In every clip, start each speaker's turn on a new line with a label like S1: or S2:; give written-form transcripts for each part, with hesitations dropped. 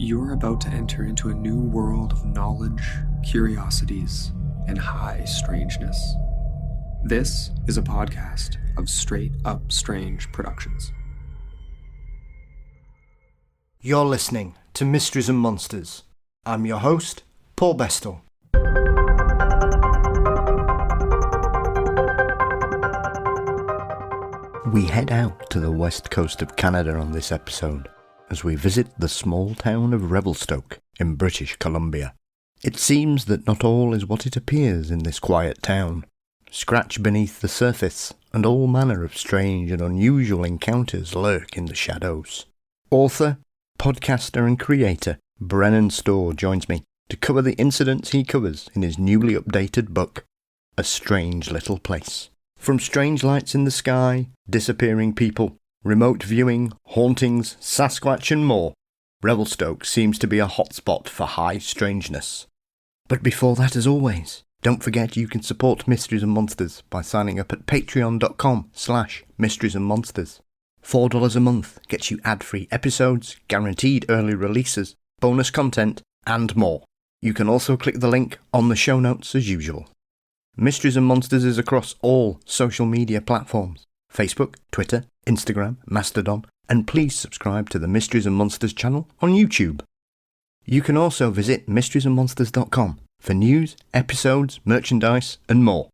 S1: You're about to enter into a new world of knowledge, curiosities, and high strangeness. This is a podcast of Straight Up Strange Productions.
S2: You're listening to Mysteries and Monsters. I'm your host, Paul Bestall. We head out to the west coast of Canada on this episode as we visit the small town of Revelstoke in British Columbia. It seems that not all is what it appears in this quiet town. Scratch beneath the surface, and all manner of strange and unusual encounters lurk in the shadows. Author, podcaster and creator Brennan Storr joins me to cover the incidents he covers in his newly updated book, A Strange Little Place. From strange lights in the sky, disappearing people, remote viewing, hauntings, Sasquatch and more, Revelstoke seems to be a hotspot for high strangeness. But before that, as always, don't forget you can support Mysteries and Monsters by signing up at patreon.com/mysteriesandmonsters. $4 a month gets you ad-free episodes, guaranteed early releases, bonus content, and more. You can also click the link on the show notes as usual. Mysteries and Monsters is across all social media platforms: Facebook, Twitter, Instagram, Mastodon, and please subscribe to the Mysteries and Monsters channel on YouTube. You can also visit mysteriesandmonsters.com for news, episodes, merchandise, and more.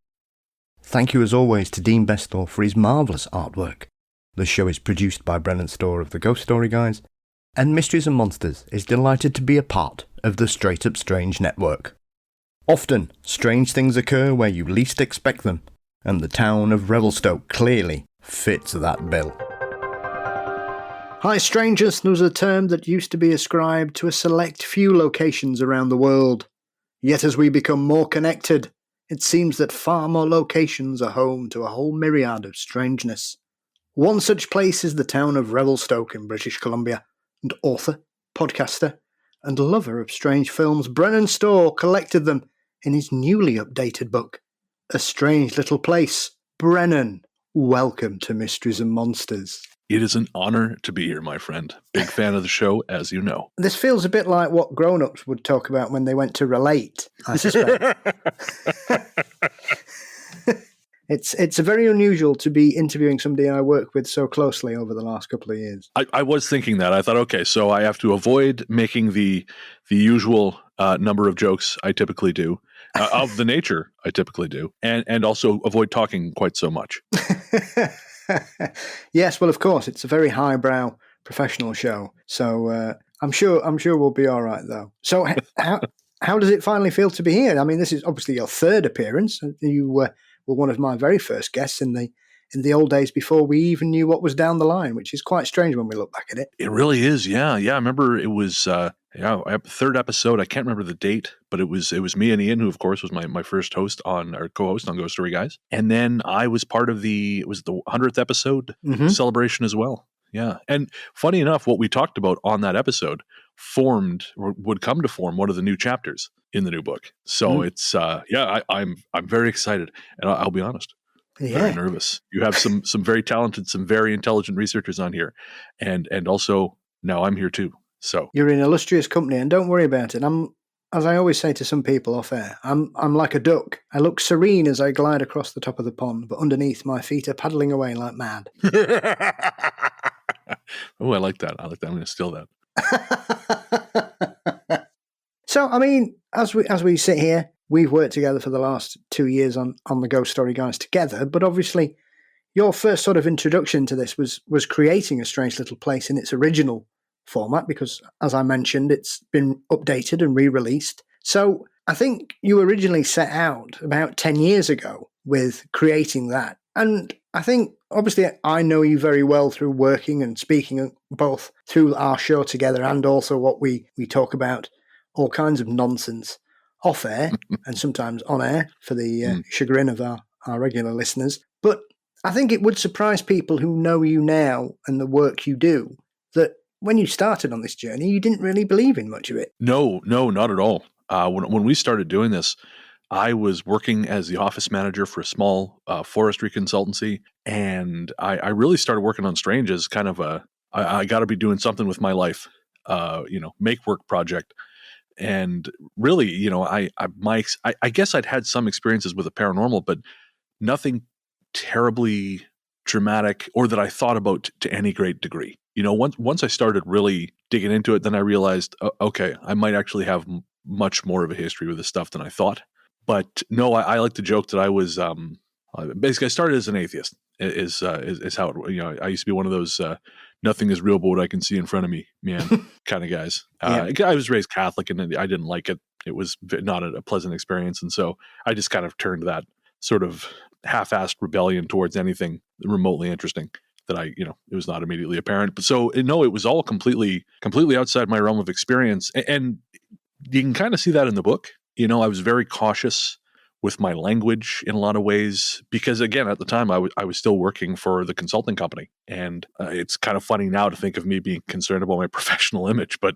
S2: Thank you as always to Dean Bestall for his marvellous artwork. The show is produced by Brennan Storr of the Ghost Story Guys, and Mysteries and Monsters is delighted to be a part of the Straight Up Strange network. Often, strange things occur where you least expect them, and the town of Revelstoke clearly fits that bill. High strangeness was a term that used to be ascribed to a select few locations around the world. Yet as we become more connected, it seems that far more locations are home to a whole myriad of strangeness. One such place is the town of Revelstoke in British Columbia, and author, podcaster, and lover of strange films Brennan Storr collected them in his newly updated book, A Strange Little Place. Brennan, welcome to Mysteries and Monsters.
S3: It is an honor to be here, my friend. Big fan of the show, as you know.
S2: This feels a bit like what grown-ups would talk about when they went to relate, I suspect. It's very unusual to be interviewing somebody I work with so closely over the last couple of years.
S3: I was thinking that. I thought, okay, so I have to avoid making the usual number of jokes I typically do, of the nature I typically do, and also avoid talking quite so much.
S2: Yes, well, of course, it's a very highbrow professional show, so I'm sure we'll be all right, though. So how does it finally feel to be here? I mean, this is obviously your third appearance. You were one of my very first guests in the old days before we even knew what was down the line, which is quite strange when we look back at it.
S3: It really is, yeah. I remember it was third episode. I can't remember the date, but it was me and Ian, who of course was my first host or co-host on Ghost Story Guys, and then I was part of the 100th episode celebration as well. Yeah, and funny enough, what we talked about on that episode would come to form one of the new chapters in the new book. So it's I'm very excited, and I'll be honest, very nervous. You have some very talented, some very intelligent researchers on here, and also now I'm here too. So
S2: you're in illustrious company, and don't worry about it. As I always say to some people off air, I'm like a duck. I look serene as I glide across the top of the pond, but underneath my feet are paddling away like mad.
S3: Oh, I like that. I'm going to steal that.
S2: So, I mean, as we sit here, we've worked together for the last 2 years on the Ghost Story Guys together, but obviously your first sort of introduction to this was creating A Strange Little Place in its original format, because, as I mentioned, it's been updated and re-released. So I think you originally set out about 10 years ago with creating that. And I think, obviously, I know you very well through working and speaking both through our show together and also what we talk about, all kinds of nonsense off air and sometimes on air for the chagrin of our regular listeners. But I think it would surprise people who know you now and the work you do that when you started on this journey, you didn't really believe in much of it.
S3: No, not at all. When we started doing this, I was working as the office manager for a small forestry consultancy, and I really started working on Strange as kind of I got to be doing something with my life. make work project. And really, I guess I'd had some experiences with the paranormal, but nothing terribly dramatic or that I thought about to any great degree. Once I started really digging into it, then I realized, okay, I might actually have much more of a history with this stuff than I thought. But no, I like to joke that I was basically I started as an atheist. Is how it, I used to be one of those nothing is real but what I can see in front of me, man, kind of guys. I was raised Catholic and I didn't like it. It was not a pleasant experience, and so I just kind of turned that sort of half-assed rebellion towards anything remotely interesting that it was not immediately apparent. But so no, it was all completely outside my realm of experience, and you can kind of see that in the book. I was very cautious with my language in a lot of ways because, again, at the time I was still working for the consulting company, and it's kind of funny now to think of me being concerned about my professional image, but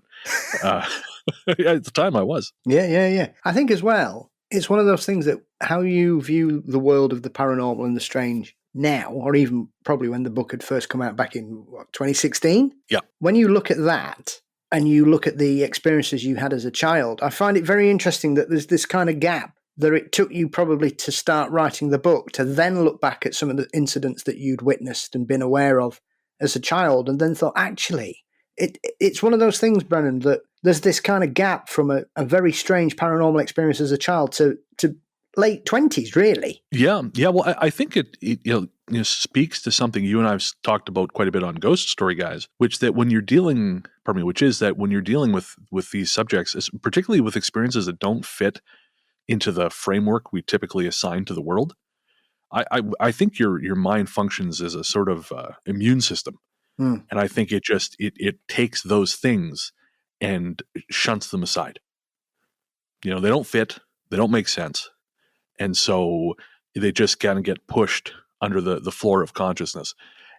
S3: at the time I was.
S2: Yeah. I think as well, it's one of those things that how you view the world of the paranormal and the strange now, or even probably when the book had first come out back in 2016.
S3: Yeah.
S2: When you look at that and you look at the experiences you had as a child, I find it very interesting that there's this kind of gap that it took you probably to start writing the book to then look back at some of the incidents that you'd witnessed and been aware of as a child, and then thought, actually, it's one of those things, Brennan, that there's this kind of gap from a very strange paranormal experience as a child to late 20s, really.
S3: Yeah. Well, I think it speaks to something you and I've talked about quite a bit on Ghost Story Guys, which is that when you're dealing with these subjects, particularly with experiences that don't fit into the framework we typically assign to the world, I think your mind functions as a sort of immune system. And I think it takes those things and shunts them aside. They don't fit, they don't make sense. And so they just kind of get pushed under the floor of consciousness.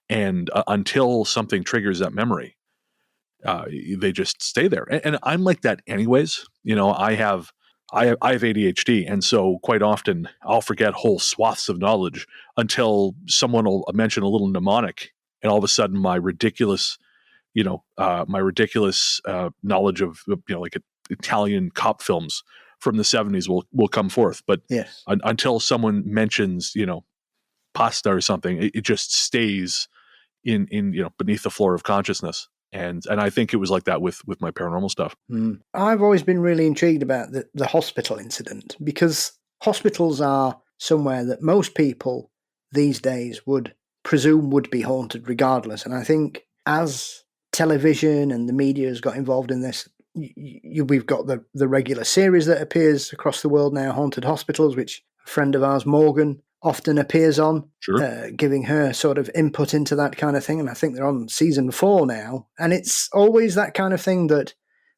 S3: And until something triggers that memory, they just stay there. And I'm like that anyways. I have ADHD, and so quite often I'll forget whole swaths of knowledge until someone will mention a little mnemonic, and all of a sudden my ridiculous knowledge of like Italian cop films from the 70s will come forth. But
S2: yes,
S3: until someone mentions pasta or something, it just stays in beneath the floor of consciousness. And I think it was like that with my paranormal stuff.
S2: I've always been really intrigued about the hospital incident, because hospitals are somewhere that most people these days would presume would be haunted regardless. And I think as television and the media has got involved in this, we've got the regular series that appears across the world now, Haunted Hospitals, which a friend of ours, Morgan, often appears on,
S3: sure.
S2: Giving her sort of input into that kind of thing. And I think they're on season 4 now. And it's always that kind of thing, that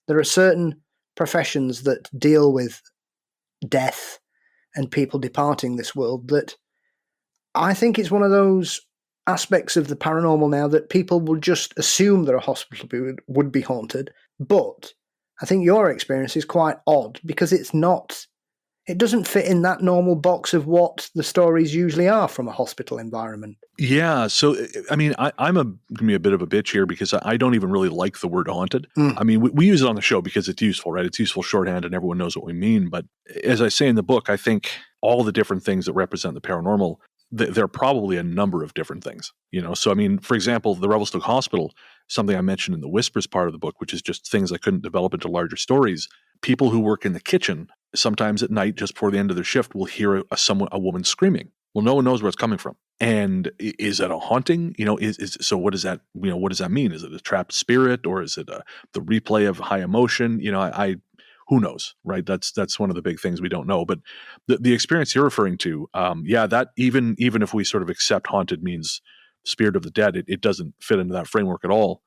S2: there are certain professions that deal with death and people departing this world, that I think it's one of those aspects of the paranormal now that people will just assume that a hospital would be haunted. But I think your experience is quite odd, because it doesn't fit in that normal box of what the stories usually are from a hospital environment.
S3: Yeah. So, I mean, I'm going to be a bit of a bitch here because I don't even really like the word haunted. I mean, we use it on the show because it's useful, right? It's useful shorthand and everyone knows what we mean. But as I say in the book, I think all the different things that represent the paranormal, there are probably a number of different things, So, I mean, for example, the Revelstoke Hospital, something I mentioned in the Whispers part of the book, which is just things I couldn't develop into larger stories. People who work in the kitchen, sometimes at night, just before the end of their shift, will hear a woman screaming. Well, no one knows where it's coming from. And is that a haunting? So what does that, what does that mean? Is it a trapped spirit, or is it the replay of high emotion? Who knows, right? That's one of the big things we don't know. But the experience you're referring to, that even if we sort of accept haunted means spirit of the dead, it doesn't fit into that framework at all.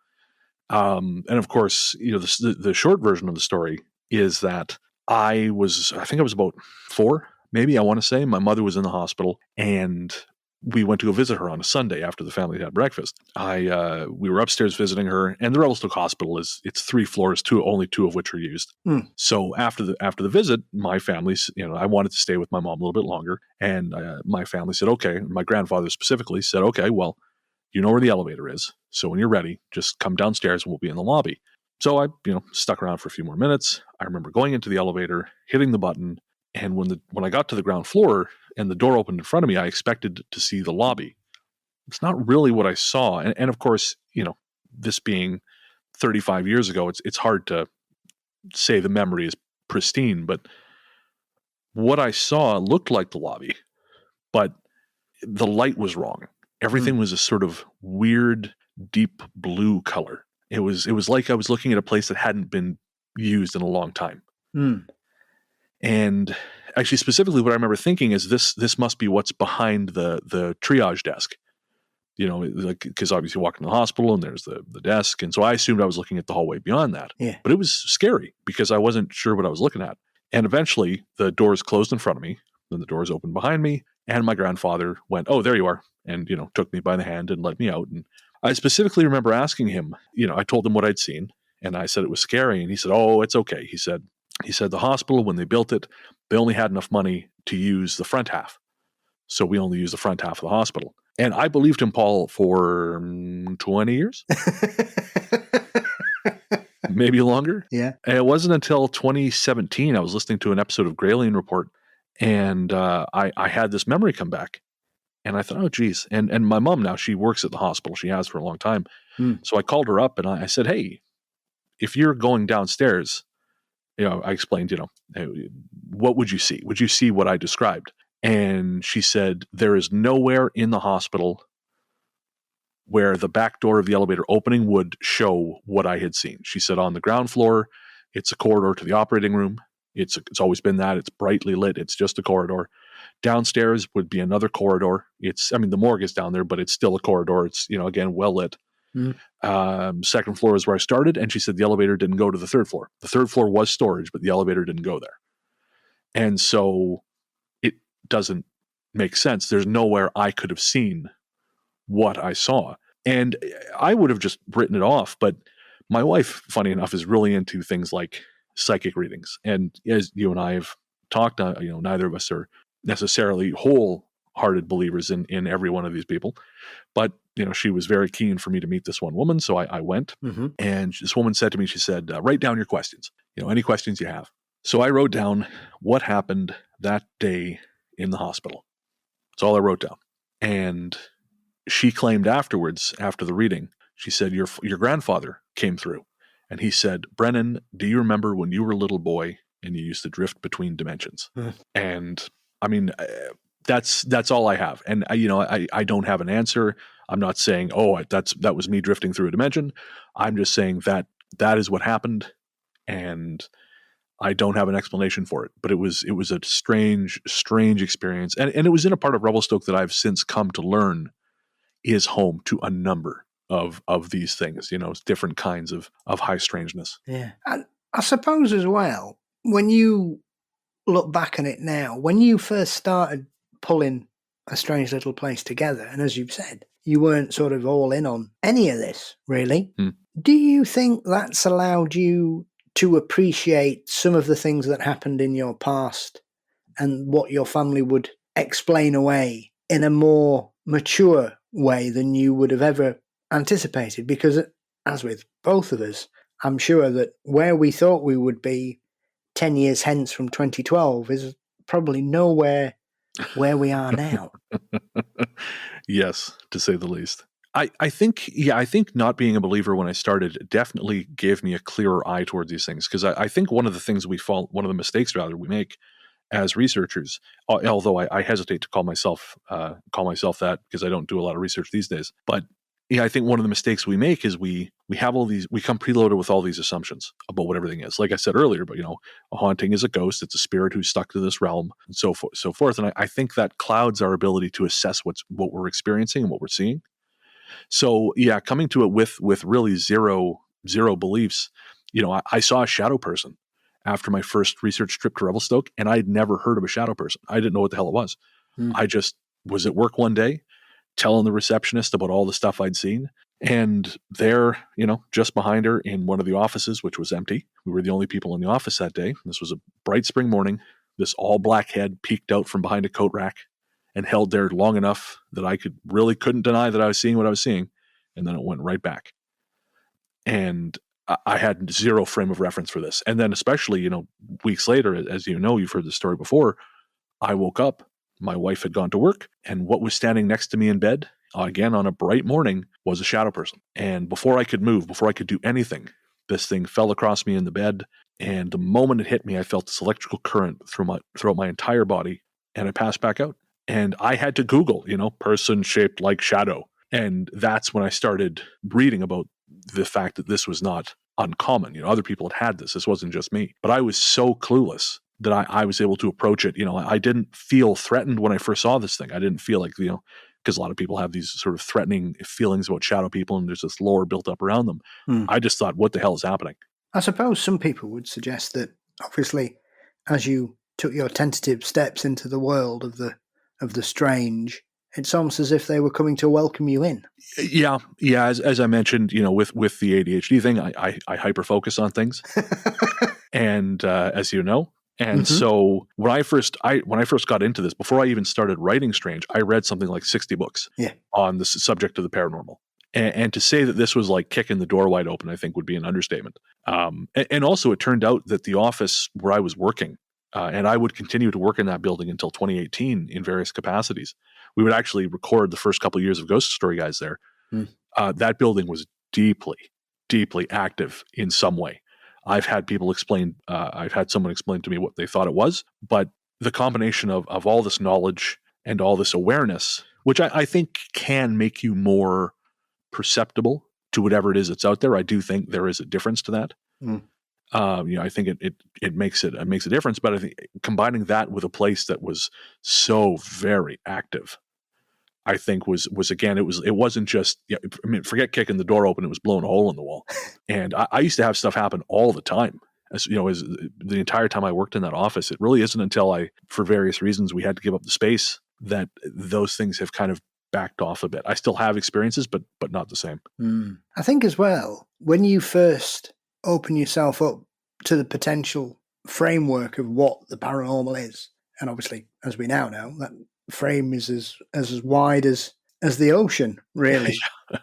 S3: And of course, the short version of the story is that I think I was about 4, maybe, I want to say. My mother was in the hospital, and we went to go visit her on a Sunday after the family had breakfast. We were upstairs visiting her, and the Revelstoke Hospital it's 3 floors, only 2 of which are used. So after the visit, my family, I wanted to stay with my mom a little bit longer, and my family said, okay. My grandfather specifically said, okay, well, you know where the elevator is, so when you're ready, just come downstairs and we'll be in the lobby. So I, stuck around for a few more minutes. I remember going into the elevator, hitting the button, and when I got to the ground floor and the door opened in front of me, I expected to see the lobby. It's not really what I saw. And of course, this being 35 years ago, it's hard to say the memory is pristine, but what I saw looked like the lobby, but the light was wrong. Everything was a sort of weird, deep blue color. It was like I was looking at a place that hadn't been used in a long time. And actually, specifically, what I remember thinking is this must be what's behind the triage desk. Because obviously you walk into the hospital and there's the desk. And so I assumed I was looking at the hallway beyond that.
S2: Yeah.
S3: But it was scary because I wasn't sure what I was looking at. And eventually the doors closed in front of me. Then the doors opened behind me. And my grandfather went, "Oh, there you are." And, took me by the hand and let me out. And I specifically remember asking him, I told him what I'd seen. And I said it was scary. And he said, "Oh, it's okay." He said the hospital, when they built it, they only had enough money to use the front half. So we only use the front half of the hospital. And I believed him, Paul, for 20 years. Maybe longer.
S2: Yeah.
S3: And it wasn't until 2017 I was listening to an episode of Grayling Report, and I had this memory come back. And I thought, oh, geez. And my mom now, she works at the hospital. She has for a long time. So I called her up and I said, "Hey, if you're going downstairs," I explained, what would you see? Would you see what I described? And she said, "There is nowhere in the hospital where the back door of the elevator opening would show what I had seen." She said, "On the ground floor, it's a corridor to the operating room. It's always been that. It's brightly lit. It's just a corridor. Downstairs would be another corridor. The morgue is down there, but it's still a corridor. It's, again, well lit. Second floor is where I started." And she said the elevator didn't go to the third floor. The third floor was storage, but the elevator didn't go there. And so it doesn't make sense. There's nowhere I could have seen what I saw. And I would have just written it off. But my wife, funny enough, is really into things like psychic readings. And as you and I have talked, neither of us are necessarily wholehearted believers in every one of these people. But, she was very keen for me to meet this one woman. So I went. And this woman said to me, she said, "Write down your questions, any questions you have." So I wrote down what happened that day in the hospital. That's all I wrote down. And she claimed afterwards, after the reading, she said, your grandfather came through and he said, "Brennan, do you remember when you were a little boy and you used to drift between dimensions?" And that's all I have. And I don't have an answer. I'm not saying, that was me drifting through a dimension. I'm just saying that is what happened. And I don't have an explanation for it, but it was a strange experience. And it was in a part of Revelstoke that I've since come to learn is home to a number of these things, different kinds of high strangeness.
S2: Yeah. And I suppose as well, when you look back on it now, when you first started pulling A Strange Little Place together, and as you've said, you weren't sort of all in on any of this, really. Do you think that's allowed you to appreciate some of the things that happened in your past and what your family would explain away in a more mature way than you would have ever anticipated? Because as with both of us, I'm sure that where we thought we would be 10 years hence from 2012 is probably nowhere where we are now.
S3: Yes, to say the least. I think not being a believer when I started definitely gave me a clearer eye towards these things, because I think one of the mistakes we make as researchers, although I hesitate to call myself that because I don't do a lot of research these days, but I think one of the mistakes we make is we come preloaded with all these assumptions about what everything is. Like I said earlier, but a haunting is a ghost, it's a spirit who's stuck to this realm, and so forth. And I think that clouds our ability to assess what we're experiencing and what we're seeing. So coming to it with really zero beliefs, I saw a shadow person after my first research trip to Revelstoke, and I'd never heard of a shadow person. I didn't know what the hell it was. I just was at work one day telling the receptionist about all the stuff I'd seen. And there, just behind her in one of the offices, which was empty, we were the only people in the office that day. This was a bright spring morning. This all black head peeked out from behind a coat rack and held there long enough that I couldn't deny that I was seeing what I was seeing. And then it went right back. And I had zero frame of reference for this. And then especially, weeks later, as you know, you've heard the story before, I woke up, my wife had gone to work, and what was standing next to me in bed, again on a bright morning, was a shadow person. And before I could move, before I could do anything, this thing fell across me in the bed. And the moment it hit me, I felt this electrical current throughout my entire body, and I passed back out. And I had to Google, person shaped like shadow. And that's when I started reading about the fact that this was not uncommon. Other people had this. This wasn't just me. But I was so clueless that I was able to approach it. I didn't feel threatened when I first saw this thing. I didn't feel like, because a lot of people have these sort of threatening feelings about shadow people, and there's this lore built up around them. I just thought, what the hell is happening?
S4: I suppose some people would suggest that, obviously, as you took your tentative steps into the world of the strange, it's almost as if they were coming to welcome you in.
S3: Yeah. As I mentioned, with the ADHD thing, I hyper focus on things, and as you know, and so when I first got into this, before I even started writing Strange, I read something like 60 books on the subject of the paranormal. And to say that this was like kicking the door wide open, I think would be an understatement. And also, it turned out that the office where I was working, and I would continue to work in that building until 2018 in various capacities. We would actually record the first couple of years of Ghost Story Guys there. That building was deeply, deeply active in some way. I've had someone explain to me what they thought it was, but the combination of all this knowledge and all this awareness, which I think can make you more perceptible to whatever it is that's out there. I do think there is a difference to that. I think it makes a difference, but I think combining that with a place that was so very active, I think was again, it wasn't just, forget kicking the door open, it was blowing a hole in the wall. And I used to have stuff happen all the time. As the entire time I worked in that office. It really isn't until for various reasons, we had to give up the space, that those things have kind of backed off a bit. I still have experiences, but not the same.
S4: I think as well, when you first open yourself up to the potential framework of what the paranormal is, and obviously, as we now know, that frame is as wide as the ocean, really.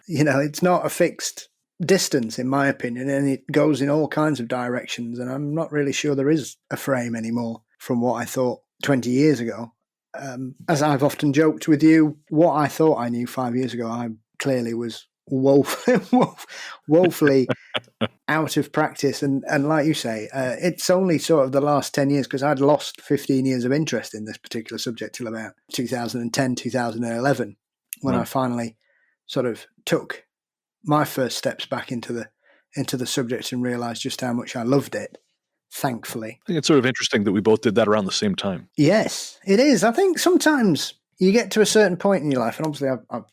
S4: It's not a fixed distance, in my opinion, and it goes in all kinds of directions, and I'm not really sure there is a frame anymore from what I thought 20 years ago. As I've often joked with you, what I thought I knew 5 years ago, I clearly was woefully out of practice. And like you say, it's only sort of the last 10 years, because I'd lost 15 years of interest in this particular subject till about 2010, 2011, when I finally sort of took my first steps back into the subject and realised just how much I loved it. Thankfully.
S3: I think it's sort of interesting that we both did that around the same time.
S4: Yes, it is. I think sometimes you get to a certain point in your life, and obviously I've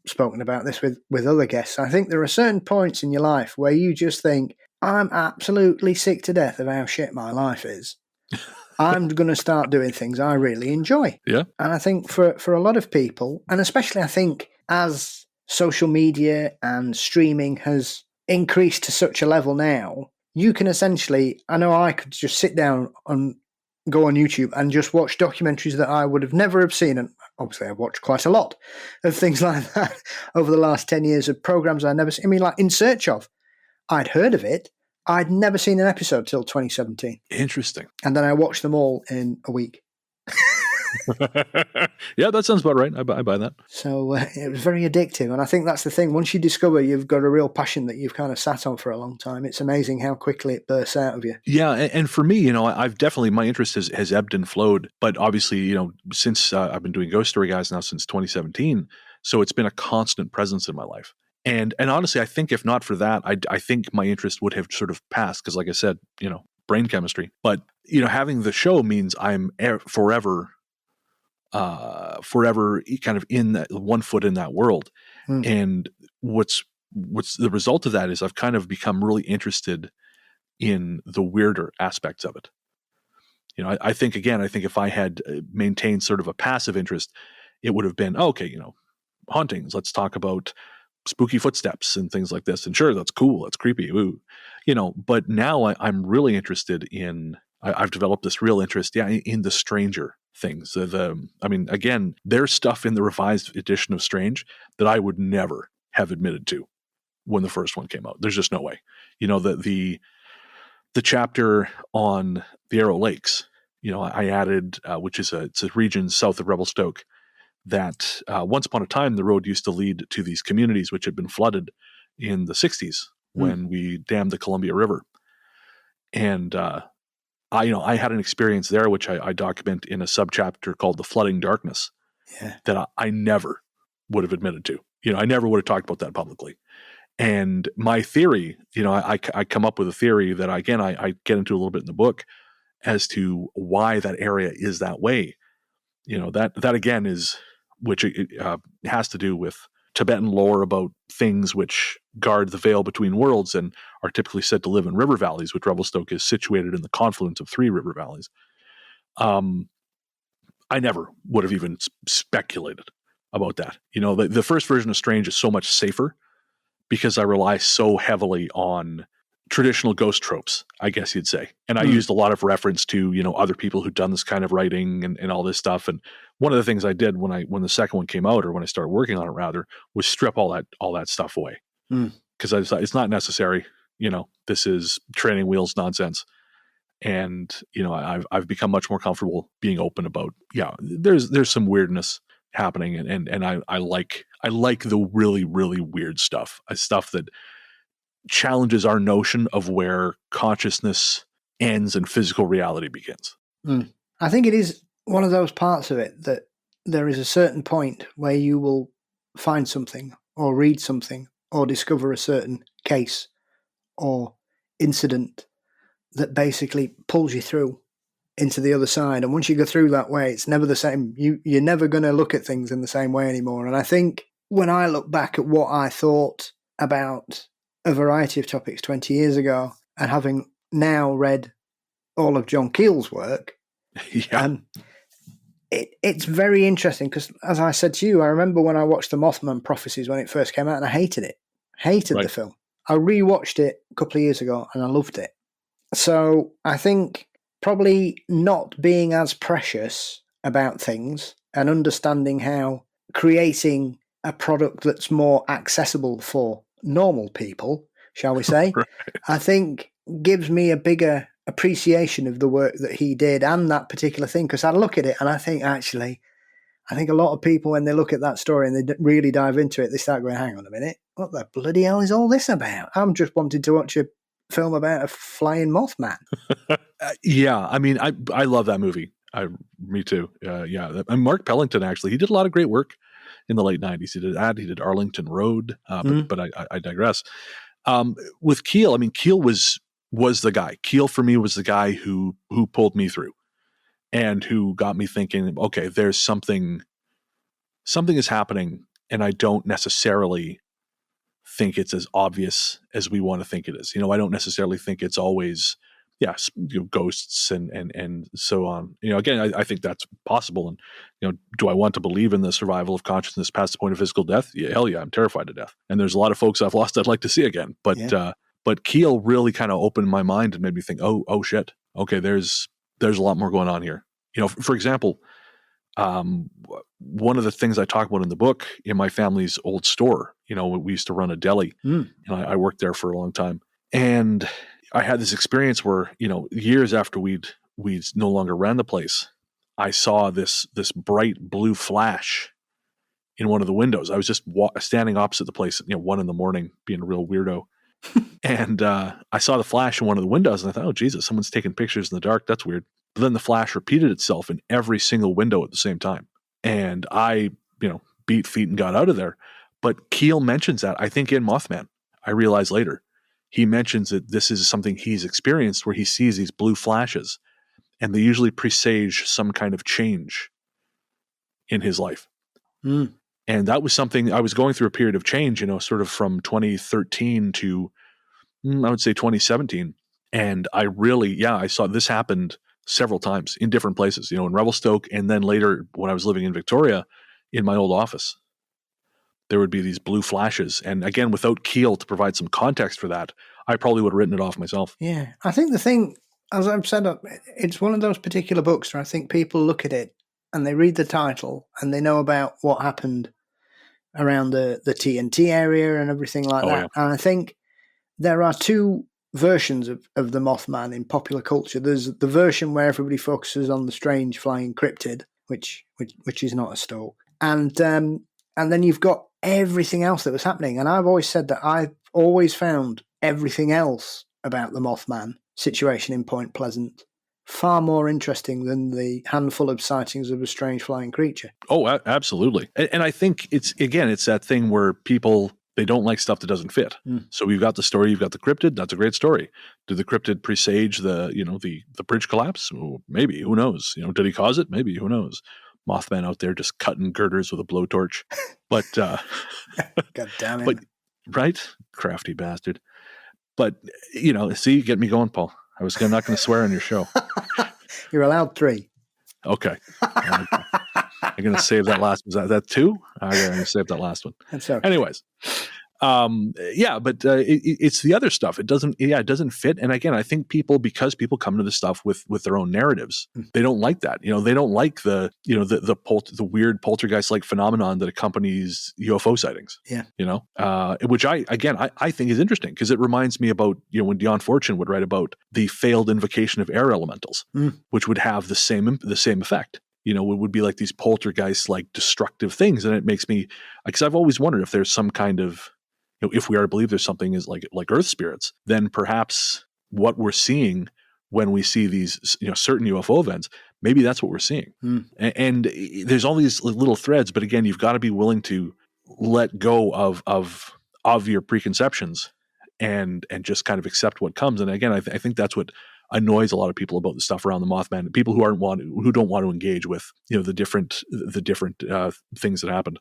S4: spoken about this with other guests. I think there are certain points in your life where you just think, I'm absolutely sick to death of how shit my life is. I'm going to start doing things I really enjoy.
S3: Yeah.
S4: And I think for a lot of people, and especially I think as social media and streaming has increased to such a level now, you can essentially, I know I could just sit down and go on YouTube and just watch documentaries that I would have never have seen. And obviously I've watched quite a lot of things like that over the last 10 years of programs I'd never seen. I mean, like In Search Of, I'd heard of it. I'd never seen an episode till 2017.
S3: Interesting.
S4: And then I watched them all in a week.
S3: Yeah, that sounds about right. I buy that.
S4: So it was very addictive. And I think that's the thing. Once you discover you've got a real passion that you've kind of sat on for a long time, it's amazing how quickly it bursts out of you.
S3: Yeah. And for me, I've definitely, my interest has ebbed and flowed. But obviously, since I've been doing Ghost Story Guys now since 2017, so it's been a constant presence in my life. And honestly, I think if not for that, I think my interest would have sort of passed, because like I said, brain chemistry. But, having the show means I'm forever kind of in that, one foot in that world. And what's the result of that is I've kind of become really interested in the weirder aspects of it. I think if I had maintained sort of a passive interest, it would have been, hauntings. Let's talk about spooky footsteps and things like this. And sure, that's cool. That's creepy. Ooh. But now I'm really interested in, I've developed this real interest in the stranger things. There's stuff in the revised edition of Strange that I would never have admitted to when the first one came out. There's just no way. You know, the chapter on the Arrow Lakes, you know, I added, which is it's a region south of Revelstoke, that once upon a time the road used to lead to these communities which had been flooded in the 60s when we dammed the Columbia River. And I had an experience there which I document in a subchapter called The Flooding Darkness that I never would have admitted to. You know, I never would have talked about that publicly. And my theory, you know, I come up with a theory that, again, I get into a little bit in the book as to why that area is that way. You know, that again is, which has to do with Tibetan lore about things which guard the veil between worlds and are typically said to live in river valleys, which Revelstoke is situated in the confluence of 3 river valleys. I never would have even speculated about that. You know, the first version of Strange is so much safer because I rely so heavily on traditional ghost tropes, I guess you'd say. And I used a lot of reference to, you know, other people who'd done this kind of writing and all this stuff. And one of the things I did when the second one came out, or when I started working on it rather, was strip all that stuff away. Because I thought it's not necessary. You know, this is training wheels nonsense. And, you know, I've become much more comfortable being open about, there's some weirdness happening. And I like the really, really weird stuff. Stuff that challenges our notion of where consciousness ends and physical reality begins.
S4: I think it is one of those parts of it that there is a certain point where you will find something or read something or discover a certain case or incident that basically pulls you through into the other side. And once you go through that way, it's never the same. You're never going to look at things in the same way anymore. And I think when I look back at what I thought about a variety of topics 20 years ago, and having now read all of John Keel's work, it's very interesting because, as I said to you, I remember when I watched the Mothman Prophecies when it first came out, and I hated it. Hated the film. I rewatched it a couple of years ago, and I loved it. So I think probably not being as precious about things and understanding how creating a product that's more accessible for normal people, shall we say, I think gives me a bigger appreciation of the work that he did and that particular thing. Because I look at it and I think, actually, I think a lot of people, when they look at that story and they really dive into it, they start going, hang on a minute, what the bloody hell is all this about? I'm just wanting to watch a film about a flying Mothman.
S3: I mean, I love that movie. Me too. And Mark Pellington, actually, he did a lot of great work in the late 90s. He did Arlington Road, but I digress. With Keel, I mean, Keel was the guy. Keel for me was the guy who pulled me through and who got me thinking, okay, there's something is happening, and I don't necessarily think it's as obvious as we want to think it is. You know, I don't necessarily think it's always ghosts and so on. You know, again, I think that's possible. And, you know, do I want to believe in the survival of consciousness past the point of physical death? Yeah, hell yeah, I'm terrified to death. And there's a lot of folks I've lost I'd like to see again. But Keel really kind of opened my mind and made me think, oh shit, okay, there's a lot more going on here. You know, for example, one of the things I talk about in the book, in my family's old store, you know, we used to run a deli, and I worked there for a long time. And I had this experience where, you know, years after we'd no longer ran the place, I saw this bright blue flash in one of the windows. I was just standing opposite the place at 1 a.m, being a real weirdo. And I saw the flash in one of the windows, and I thought, oh, Jesus, someone's taking pictures in the dark. That's weird. But then the flash repeated itself in every single window at the same time. And I, beat feet and got out of there. But Keel mentions that, I think, in Mothman. I realized later. He mentions that this is something he's experienced where he sees these blue flashes, and they usually presage some kind of change in his life. And that was something, I was going through a period of change, sort of from 2013 to, I would say 2017. And I really, I saw this happened several times in different places, in Revelstoke, and then later when I was living in Victoria, in my old office. There would be these blue flashes. And again, without Keel to provide some context for that, I probably would have written it off myself.
S4: Yeah. I think the thing, as I've said, it's one of those particular books where I think people look at it and they read the title and they know about what happened around the TNT area and everything like that.
S3: Yeah.
S4: And I think there are two versions of the Mothman in popular culture. There's the version where everybody focuses on the strange flying cryptid, which is not a stoke, and then you've got everything else that was happening. And I've always said that I've always found everything else about the Mothman situation in Point Pleasant far more interesting than the handful of sightings of a strange flying creature.
S3: Oh, absolutely. And I think it's that thing where people, they don't like stuff that doesn't fit. So we've got the story, you've got the cryptid. That's a great story. Did the cryptid presage the bridge collapse? Well, maybe. Who knows? Did he cause it? Maybe. Who knows? Mothman out there just cutting girders with a blowtorch. But
S4: God damn it.
S3: But right, crafty bastard. But see, get me going, Paul. I was not going to swear on your show.
S4: You're allowed 3.
S3: Okay. I'm going to save that last. Was that 2? I'm going to save that last one.
S4: That's okay.
S3: Anyways, but it's the other stuff. It doesn't fit. And again, I think because people come to this stuff with their own narratives, they don't like that. They don't like the weird poltergeist-like phenomenon that accompanies UFO sightings.
S4: Yeah.
S3: Which I think is interesting because it reminds me about, when Dion Fortune would write about the failed invocation of air elementals, which would have the same effect. It would be like these poltergeist-like destructive things. And it makes me, because I've always wondered if there's some kind of, if we are to believe there's something is like earth spirits, then perhaps what we're seeing when we see these, certain UFO events, maybe that's what we're seeing. And there's all these little threads, but again, you've got to be willing to let go of your preconceptions and just kind of accept what comes. And again, I think that's what annoys a lot of people about the stuff around the Mothman. People who don't want to engage with the different things that happened.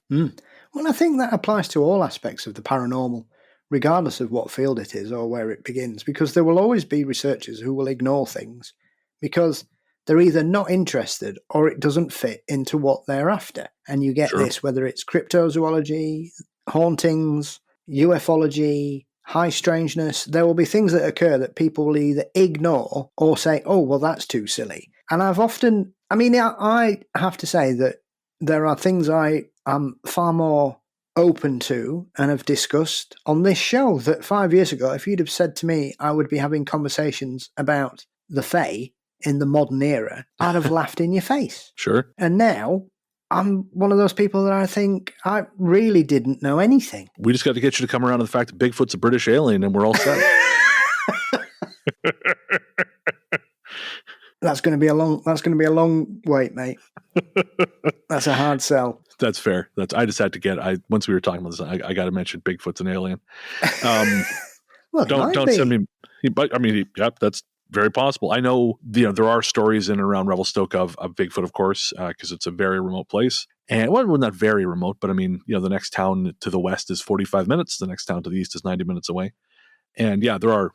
S4: Well, I think that applies to all aspects of the paranormal, regardless of what field it is or where it begins, because there will always be researchers who will ignore things because they're either not interested or it doesn't fit into what they're after. And you get this, whether it's cryptozoology, hauntings, ufology, high strangeness, there will be things that occur that people will either ignore or say, oh, well, that's too silly. And I have to say that there are things I am far more open to and have discussed on this show that 5 years ago, if you'd have said to me I would be having conversations about the Fae in the modern era, I'd have laughed in your face.
S3: Sure.
S4: And now I'm one of those people that I think I really didn't know anything.
S3: We just got to get you to come around to the fact that Bigfoot's a British alien and we're all set.
S4: That's going to be a long wait, mate. That's a hard sell.
S3: That's fair. I just had to once we were talking about this, I got to mention Bigfoot's an alien.
S4: Well,
S3: don't send me, but that's very possible. I know, there are stories in and around Revelstoke of Bigfoot, of course, because it's a very remote place. And well, not very remote, but the next town to the west is 45 minutes. The next town to the east is 90 minutes away. And there are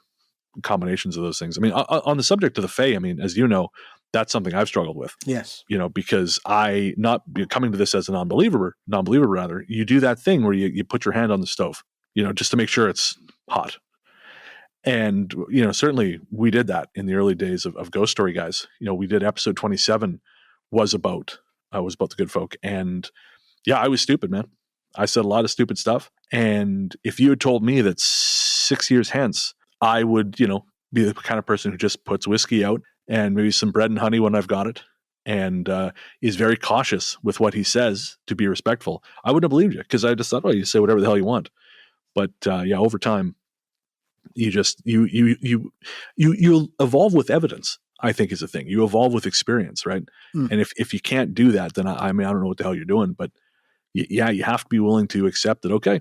S3: combinations of those things. On the subject of the Fae, as you know, that's something I've struggled with.
S4: Yes.
S3: Because coming to this as a non-believer rather, you do that thing where you put your hand on the stove, just to make sure it's hot. And, certainly we did that in the early days of Ghost Story Guys. We did episode 27 was about the good folk. And I was stupid, man. I said a lot of stupid stuff. And if you had told me that 6 years hence, I would, be the kind of person who just puts whiskey out and maybe some bread and honey when I've got it and is very cautious with what he says to be respectful, I wouldn't have believed you because I just thought, you say whatever the hell you want. But over time, you evolve with evidence, I think is the thing. You evolve with experience, right? And if you can't do that, then I don't know what the hell you're doing. But you have to be willing to accept that, okay,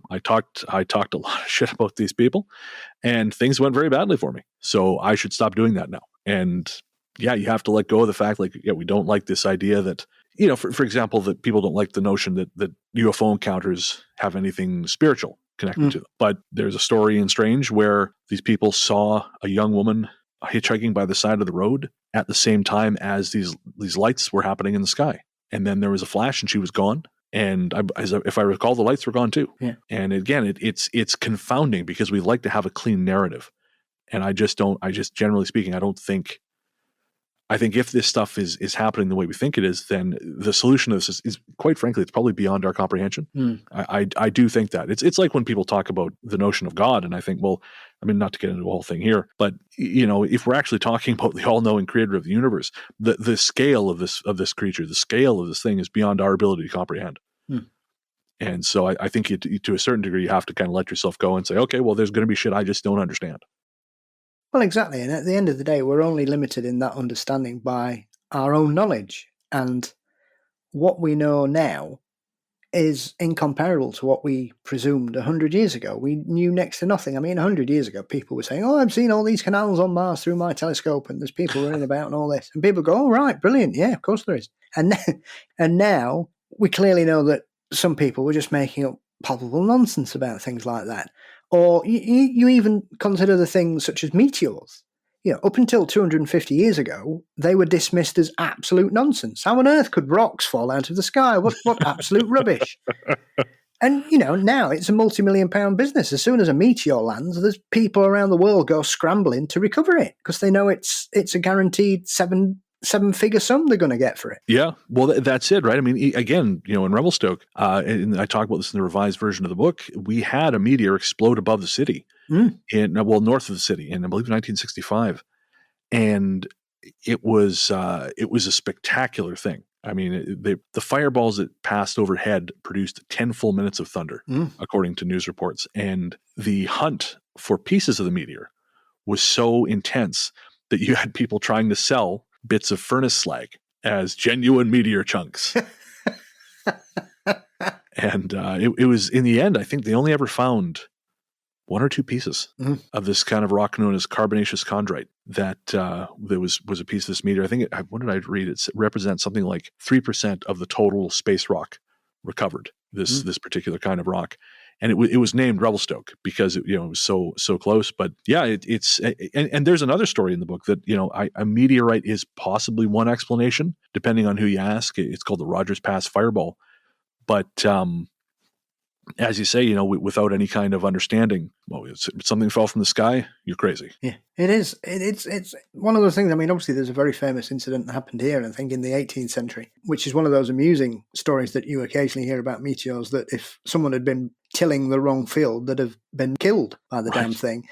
S3: I talked a lot of shit about these people and things went very badly for me. So I should stop doing that now. And you have to let go of the fact, we don't like this idea that, for example, that people don't like the notion that UFO encounters have anything spiritual connected to them. But there's a story in Strange where these people saw a young woman hitchhiking by the side of the road at the same time as these lights were happening in the sky. And then there was a flash and she was gone. And if I recall, the lights were gone too. Yeah. And again, it's confounding because we like to have a clean narrative. And I just generally speaking, I don't think I think if this stuff is happening the way we think it is, then the solution to this is quite frankly, it's probably beyond our comprehension. I do think that. It's like when people talk about the notion of God, and I think, well, I mean, not to get into the whole thing here, but if we're actually talking about the all-knowing creator of the universe, the scale of this creature, the scale of this thing is beyond our ability to comprehend. And so I think to a certain degree, you have to kind of let yourself go and say, okay, well, there's going to be shit I just don't understand.
S4: Well, exactly. And at the end of the day, we're only limited in that understanding by our own knowledge. And what we know now is incomparable to what we presumed 100 years ago. We knew next to nothing. I mean, 100 years ago, people were saying, I've seen all these canals on Mars through my telescope, and there's people running about and all this. And people go, oh, right, brilliant. Yeah, of course there is. And now we clearly know that some people were just making up palpable nonsense about things like that. Or you even consider the things such as meteors. Up until 250 years ago, they were dismissed as absolute nonsense. How on earth could rocks fall out of the sky? What absolute rubbish. And, now it's a multi-million-pound business. As soon as a meteor lands, there's people around the world go scrambling to recover it because they know it's a guaranteed seven-figure sum they're going to get for it.
S3: Yeah, well, that's it, right? I mean, again, in Revelstoke, and I talk about this in the revised version of the book, we had a meteor explode above the city, north of the city, in I believe 1965, and it was a spectacular thing. I mean, the fireballs that passed overhead produced 10 full minutes of thunder, according to news reports, and the hunt for pieces of the meteor was so intense that you had people trying to sell bits of furnace slag as genuine meteor chunks. And it was, in the end, I think they only ever found 1 or 2 pieces of this kind of rock known as carbonaceous chondrite that there was a piece of this meteor. I think, what did I read? It represents something like 3% of the total space rock recovered, this particular kind of rock. And it was named Revelstoke because it was so close. But yeah, it's and there's another story in the book that a meteorite is possibly one explanation, depending on who you ask. It's called the Rogers Pass Fireball. But as you say, without any kind of understanding, well, something fell from the sky, you're crazy.
S4: Yeah, it is. It's one of those things. I mean, obviously, there's a very famous incident that happened here, I think, in the 18th century, which is one of those amusing stories that you occasionally hear about meteors, that if someone had been tilling the wrong field, they'd have been killed by the damn thing.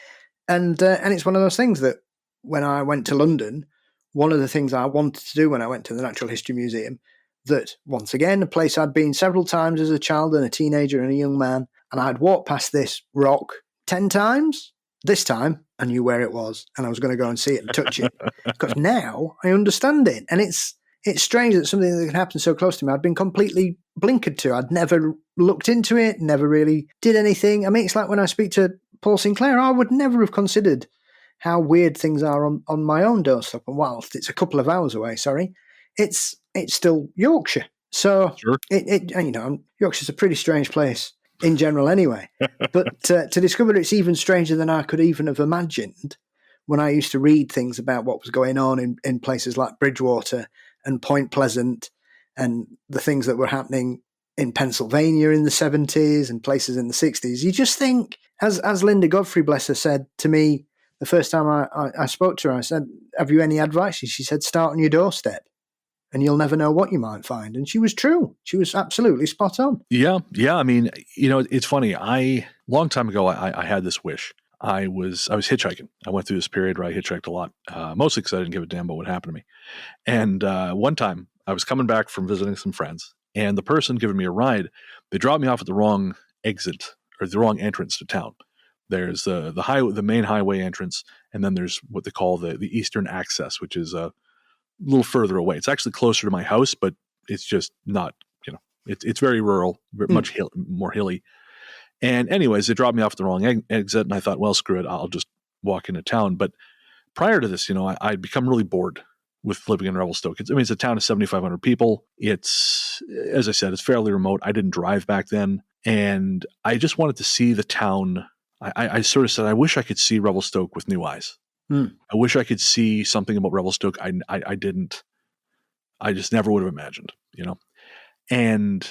S4: And it's one of those things that when I went to London, one of the things I wanted to do when I went to the Natural History Museum, that, once again, a place I'd been several times as a child and a teenager and a young man, and I'd walked past this rock 10 times. This time, I knew where it was, and I was going to go and see it and touch it, because now I understand it. And it's strange that something that can happen so close to me, I'd been completely blinkered to. I'd never looked into it, never really did anything. I mean, it's like when I speak to Paul Sinclair, I would never have considered how weird things are on my own doorstep. And whilst it's a couple of hours away, it's still Yorkshire. So
S3: sure.
S4: Yorkshire's a pretty strange place in general anyway. But to discover it's even stranger than I could even have imagined when I used to read things about what was going on in places like Bridgewater and Point Pleasant and the things that were happening in Pennsylvania in the 70s and places in the 60s. You just think, as Linda Godfrey, bless her, said to me the first time I spoke to her, I said, have you any advice? She said, start on your doorstep, and you'll never know what you might find. And she was true. She was absolutely spot on.
S3: Yeah. I mean, it's funny. Long time ago, I had this wish. I was hitchhiking. I went through this period where I hitchhiked a lot, mostly because I didn't give a damn about what happened to me. And one time, I was coming back from visiting some friends, and the person giving me a ride, they dropped me off at the wrong exit or the wrong entrance to town. There's the main highway entrance, and then there's what they call the eastern access, which is a little further away. It's actually closer to my house, but it's just not, it's very rural, much more hilly. And anyways, they dropped me off at the wrong exit, and I thought, well, screw it, I'll just walk into town. But prior to this, I'd become really bored with living in Revelstoke. It's a town of 7,500 people. It's, as I said, it's fairly remote. I didn't drive back then, and I just wanted to see the town. I sort of said, I wish I could see Revelstoke with new eyes. I wish I could see something about Revelstoke I didn't. I just never would have imagined, And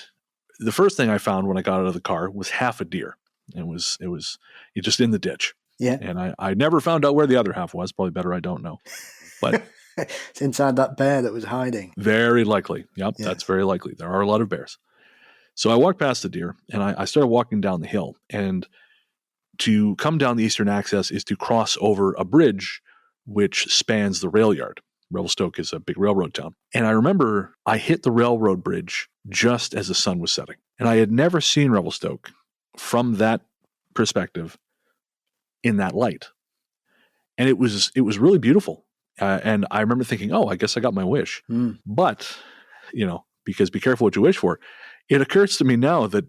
S3: the first thing I found when I got out of the car was half a deer. It was just in the ditch.
S4: Yeah.
S3: And I never found out where the other half was. Probably better I don't know. But
S4: It's inside that bear that was hiding.
S3: Very likely. Yep,
S4: Yes.
S3: That's very likely. There are a lot of bears. So I walked past the deer, and I started walking down the hill. And to come down the eastern access is to cross over a bridge which spans the rail yard. Revelstoke is a big railroad town. And I remember I hit the railroad bridge just as the sun was setting. And I had never seen Revelstoke from that perspective in that light. And it was really beautiful. And I remember thinking, oh, I guess I got my wish. But, because be careful what you wish for. It occurs to me now that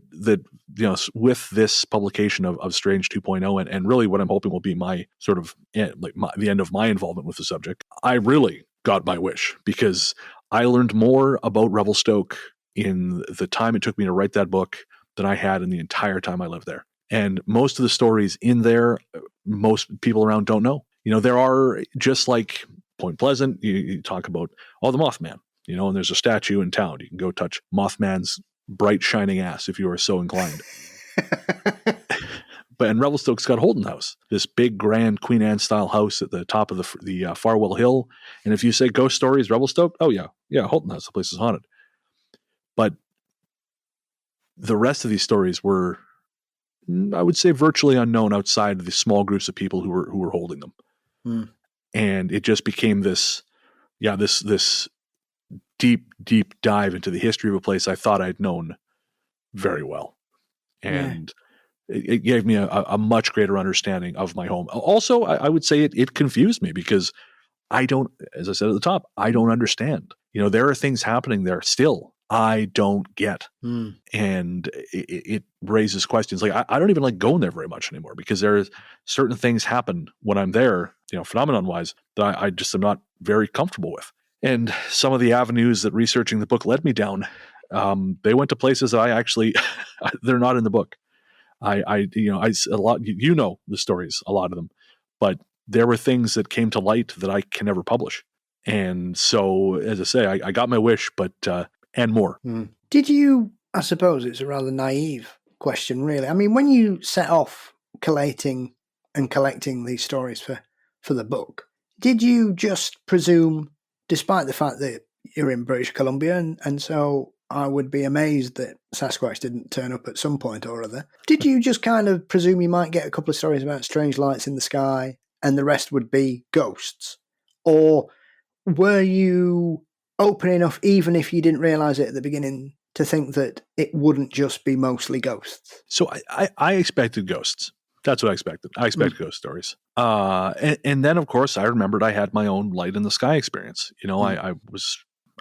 S3: with this publication of Strange 2.0 and really what I'm hoping will be my sort of the end of my involvement with the subject, I really got my wish, because I learned more about Revelstoke in the time it took me to write that book than I had in the entire time I lived there. And most of the stories in there, most people around don't know. There are, just like Point Pleasant, you talk about, the Mothman, and there's a statue in town. You can go touch Mothman's bright shining ass if you are so inclined. And Revelstoke's got Holton House, this big grand Queen Anne style house at the top of the Farwell Hill. And if you say ghost stories, Revelstoke, oh yeah, Holton House, the place is haunted. But the rest of these stories were, I would say, virtually unknown outside of the small groups of people who were holding them. And it just became this deep dive into the history of a place I thought I'd known very well. And it gave me a much greater understanding of my home. Also, I would say it confused me, because I don't, as I said at the top, I don't understand. There are things happening there still I don't get. And it raises questions. Like, I don't even like going there very much anymore, because there's certain things happen when I'm there, phenomenon wise, that I just am not very comfortable with. And some of the avenues that researching the book led me down, they went to places that I actually, they're not in the book. A lot, the stories, a lot of them, but there were things that came to light that I can never publish. And so, as I say, I got my wish, but, and more.
S4: Did you, I suppose it's a rather naive question, really. I mean, when you set off collating and collecting these stories for the book, did you just presume, despite the fact that you're in British Columbia, and so I would be amazed that Sasquatch didn't turn up at some point or other, did you just kind of presume you might get a couple of stories about strange lights in the sky and the rest would be ghosts? Or were you open enough, even if you didn't realise it at the beginning, to think that it wouldn't just be mostly ghosts? So
S3: I expected ghosts. That's what I expected. I expected ghost stories. And then, of course, I remembered I had my own light in the sky experience. I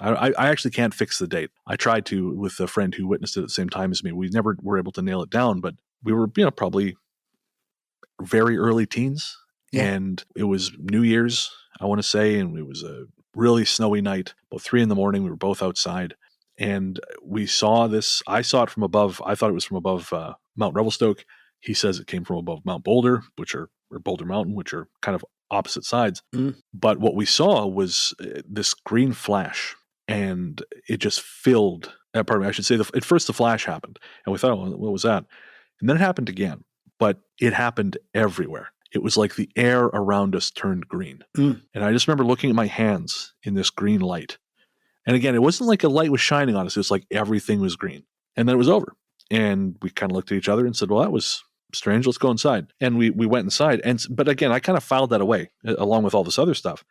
S3: actually can't fix the date. I tried to with a friend who witnessed it at the same time as me. We never were able to nail it down, but we were, probably very early teens. Yeah. And it was New Year's, I want to say, and it was a really snowy night, about 3 a.m. We were both outside, and we saw this. I saw it from above. I thought it was from above Mount Revelstoke. He says it came from above Mount Boulder, or Boulder Mountain, which are kind of opposite sides. But what we saw was this green flash, and it just filled. Pardon me, I should say, at first the flash happened, and we thought, oh, what was that? And then it happened again, but it happened everywhere. It was like the air around us turned green. And I just remember looking at my hands in this green light. And again, it wasn't like a light was shining on us. It was like everything was green. And then it was over. And we kind of looked at each other and said, well, that was strange. Let's go inside. And we went inside. But again, I kind of filed that away along with all this other stuff.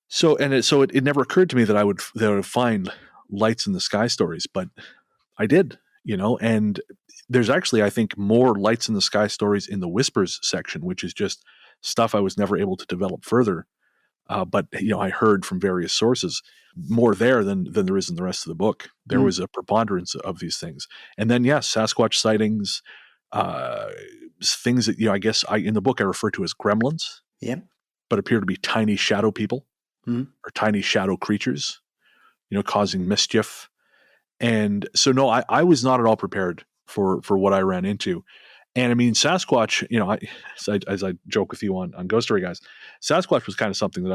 S3: So it never occurred to me that I would find lights in the sky stories, but I did, and there's actually, I think, more lights in the sky stories in the Whispers section, which is just stuff I was never able to develop further. But I heard from various sources more there than there is in the rest of the book. There was a preponderance of these things. And then, yes, Sasquatch sightings, things that, I guess in the book I refer to as gremlins, but appear to be tiny shadow people or tiny shadow creatures, causing mischief. And so, no, I was not at all prepared for what I ran into. And I mean, Sasquatch, as I joke with you on Ghost Story Guys, Sasquatch was kind of something that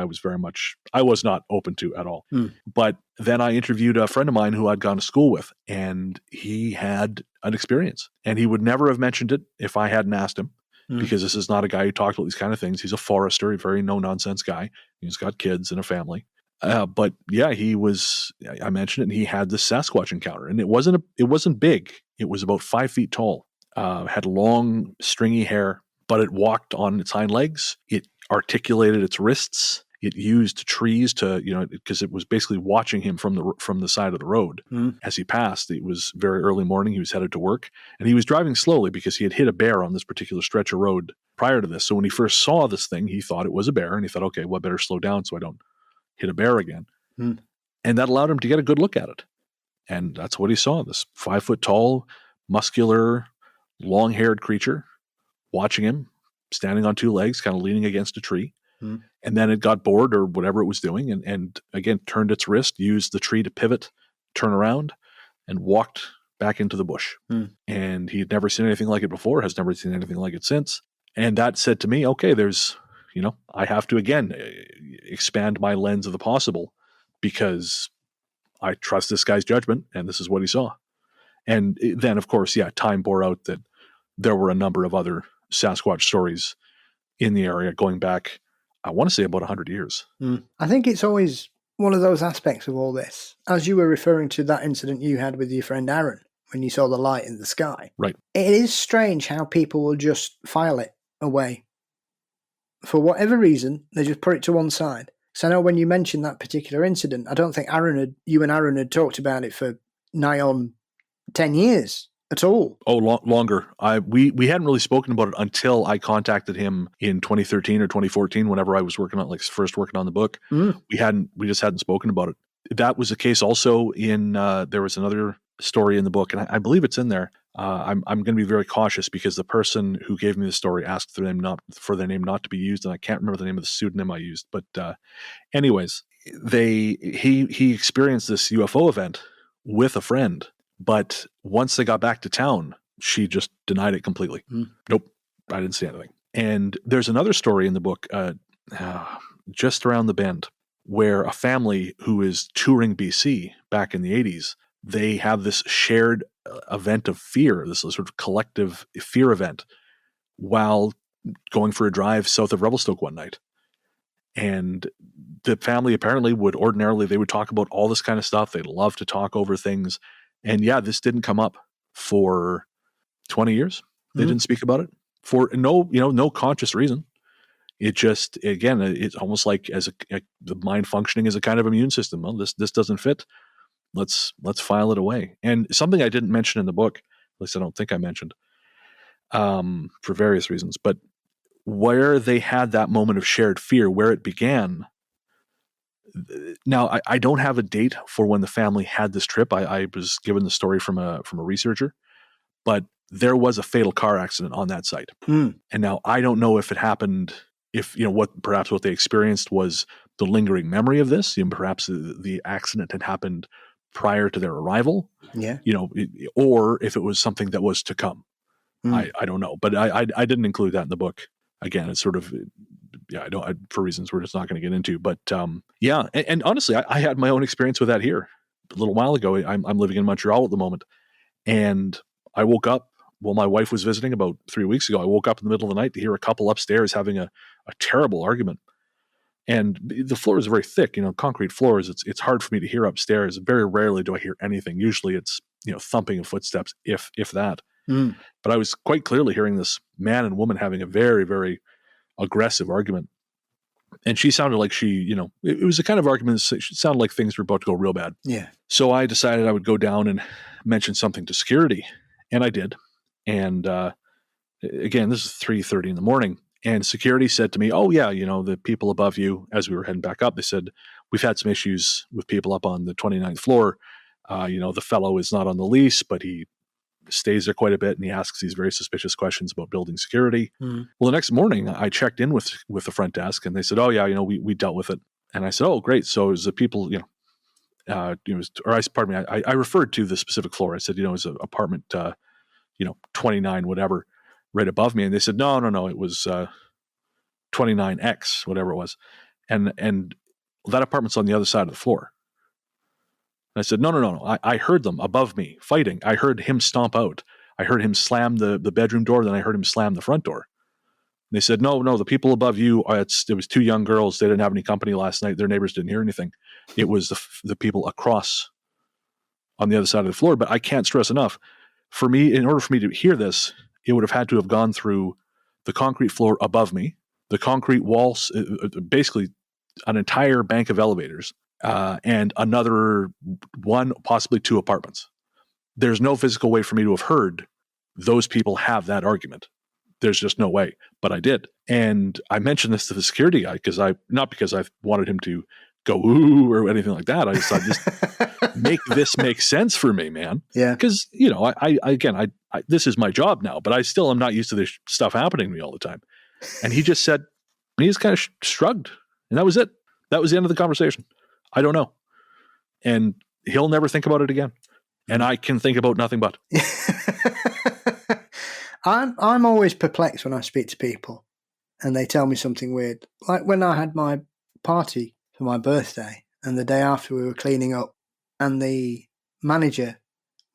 S3: I was not open to at all. But then I interviewed a friend of mine who I'd gone to school with, and he had an experience, and he would never have mentioned it if I hadn't asked him. because this is not a guy who talked about these kind of things. He's a forester, a very no-nonsense guy. He's got kids and a family. But yeah, I mentioned it, and he had this Sasquatch encounter, and it wasn't big. It was about 5 feet tall, had long, stringy hair, but it walked on its hind legs. It articulated its wrists. It used trees to, because it was basically watching him from the side of the road as he passed. It was very early morning. He was headed to work, and he was driving slowly because he had hit a bear on this particular stretch of road prior to this. So when he first saw this thing, he thought it was a bear, and he thought, okay, well, I better slow down so I don't hit a bear again. And that allowed him to get a good look at it. And that's what he saw, this 5 foot tall, muscular, long-haired creature watching him, standing on two legs, kind of leaning against a tree. And then it got bored or whatever it was doing, and again, turned its wrist, used the tree to pivot, turn around, and walked back into the bush. And he'd never seen anything like it before, has never seen anything like it since. And that said to me, okay, I have to, again, expand my lens of the possible, because I trust this guy's judgment, and this is what he saw. And then, of course, time bore out that there were a number of other Sasquatch stories in the area going back, I want to say, about 100 years.
S4: I think it's always one of those aspects of all this. As you were referring to that incident you had with your friend Aaron, when you saw the light in the sky.
S3: Right.
S4: It is strange how people will just file it away. For whatever reason, they just put it to one side. So I know when you mentioned that particular incident, I don't think you and Aaron had talked about it for nigh on 10 years at all. Oh,
S3: longer. We hadn't really spoken about it until I contacted him in 2013 or 2014, whenever I was first working on the book. We just hadn't spoken about it. That was the case also in, there was another story in the book, and I believe it's in there. I'm going to be very cautious because the person who gave me the story asked for their name not to be used, and I can't remember the name of the pseudonym I used. But anyways, he experienced this UFO event with a friend, but once they got back to town, she just denied it completely. Nope, I didn't see anything. And there's another story in the book, just around the bend, where a family who is touring BC back in the 80s, they have this shared event of fear, this sort of collective fear event, while going for a drive south of Revelstoke one night. And the family apparently they would talk about all this kind of stuff. They'd love to talk over things. And this didn't come up for 20 years. They didn't speak about it for no conscious reason. It just, again, it's almost like the mind functioning as a kind of immune system. Well, this doesn't fit. Let's file it away. And something I didn't mention in the book, at least I don't think I mentioned, for various reasons, but where they had that moment of shared fear, where it began. Now, I don't have a date for when the family had this trip. I was given the story from a researcher, but there was a fatal car accident on that site. And now I don't know if it happened, what they experienced was the lingering memory of this. Perhaps the accident had happened prior to their arrival. Or if it was something that was to come. I don't know, but I didn't include that in the book. Again, it's sort of, for reasons we're just not going to get into. But and honestly, I had my own experience with that here a little while ago. I'm living in Montreal at the moment, and I woke up while my wife was visiting about 3 weeks ago. I woke up in the middle of the night to hear a couple upstairs having a terrible argument. And the floor is very thick, concrete floors. It's hard for me to hear upstairs. Very rarely do I hear anything. Usually it's, thumping of footsteps, if that. But I was quite clearly hearing this man and woman having a very, very aggressive argument. And she sounded like it was the kind of argument that sounded like things were about to go real bad. Yeah. So I decided I would go down and mention something to security. And I did. And again, this is 3:30 in the morning. And security said to me, oh, yeah, the people above you, as we were heading back up, they said, we've had some issues with people up on the 29th floor. The fellow is not on the lease, but he stays there quite a bit, and he asks these very suspicious questions about building security. Well, the next morning, I checked in with the front desk, and they said, oh, yeah, we dealt with it. And I said, oh, great. So is the people, I referred to the specific floor. I said, it was an apartment, 29, whatever, right above me. And they said, no, it was 29X, whatever it was. And that apartment's on the other side of the floor. And I said, no. I heard them above me fighting. I heard him stomp out. I heard him slam the bedroom door. Then I heard him slam the front door. They said, no, the people above you, it was two young girls. They didn't have any company last night. Their neighbors didn't hear anything. It was the people across on the other side of the floor. But I can't stress enough, for me, in order for me to hear this, it would have had to have gone through the concrete floor above me, the concrete walls, basically an entire bank of elevators, and another one, possibly two apartments. There's no physical way for me to have heard those people have that argument. There's just no way, but I did. And I mentioned this to the security guy not because I wanted him to go ooh or anything like that. I just thought, just make this make sense for me, man.
S4: Yeah.
S3: Because, I this is my job now, but I still am not used to this stuff happening to me all the time. And he just said, he just kind of shrugged, and that was it. That was the end of the conversation. I don't know. And he'll never think about it again. And I can think about nothing but.
S4: I'm always perplexed when I speak to people and they tell me something weird. Like when I had my party for my birthday and the day after we were cleaning up, and the manager,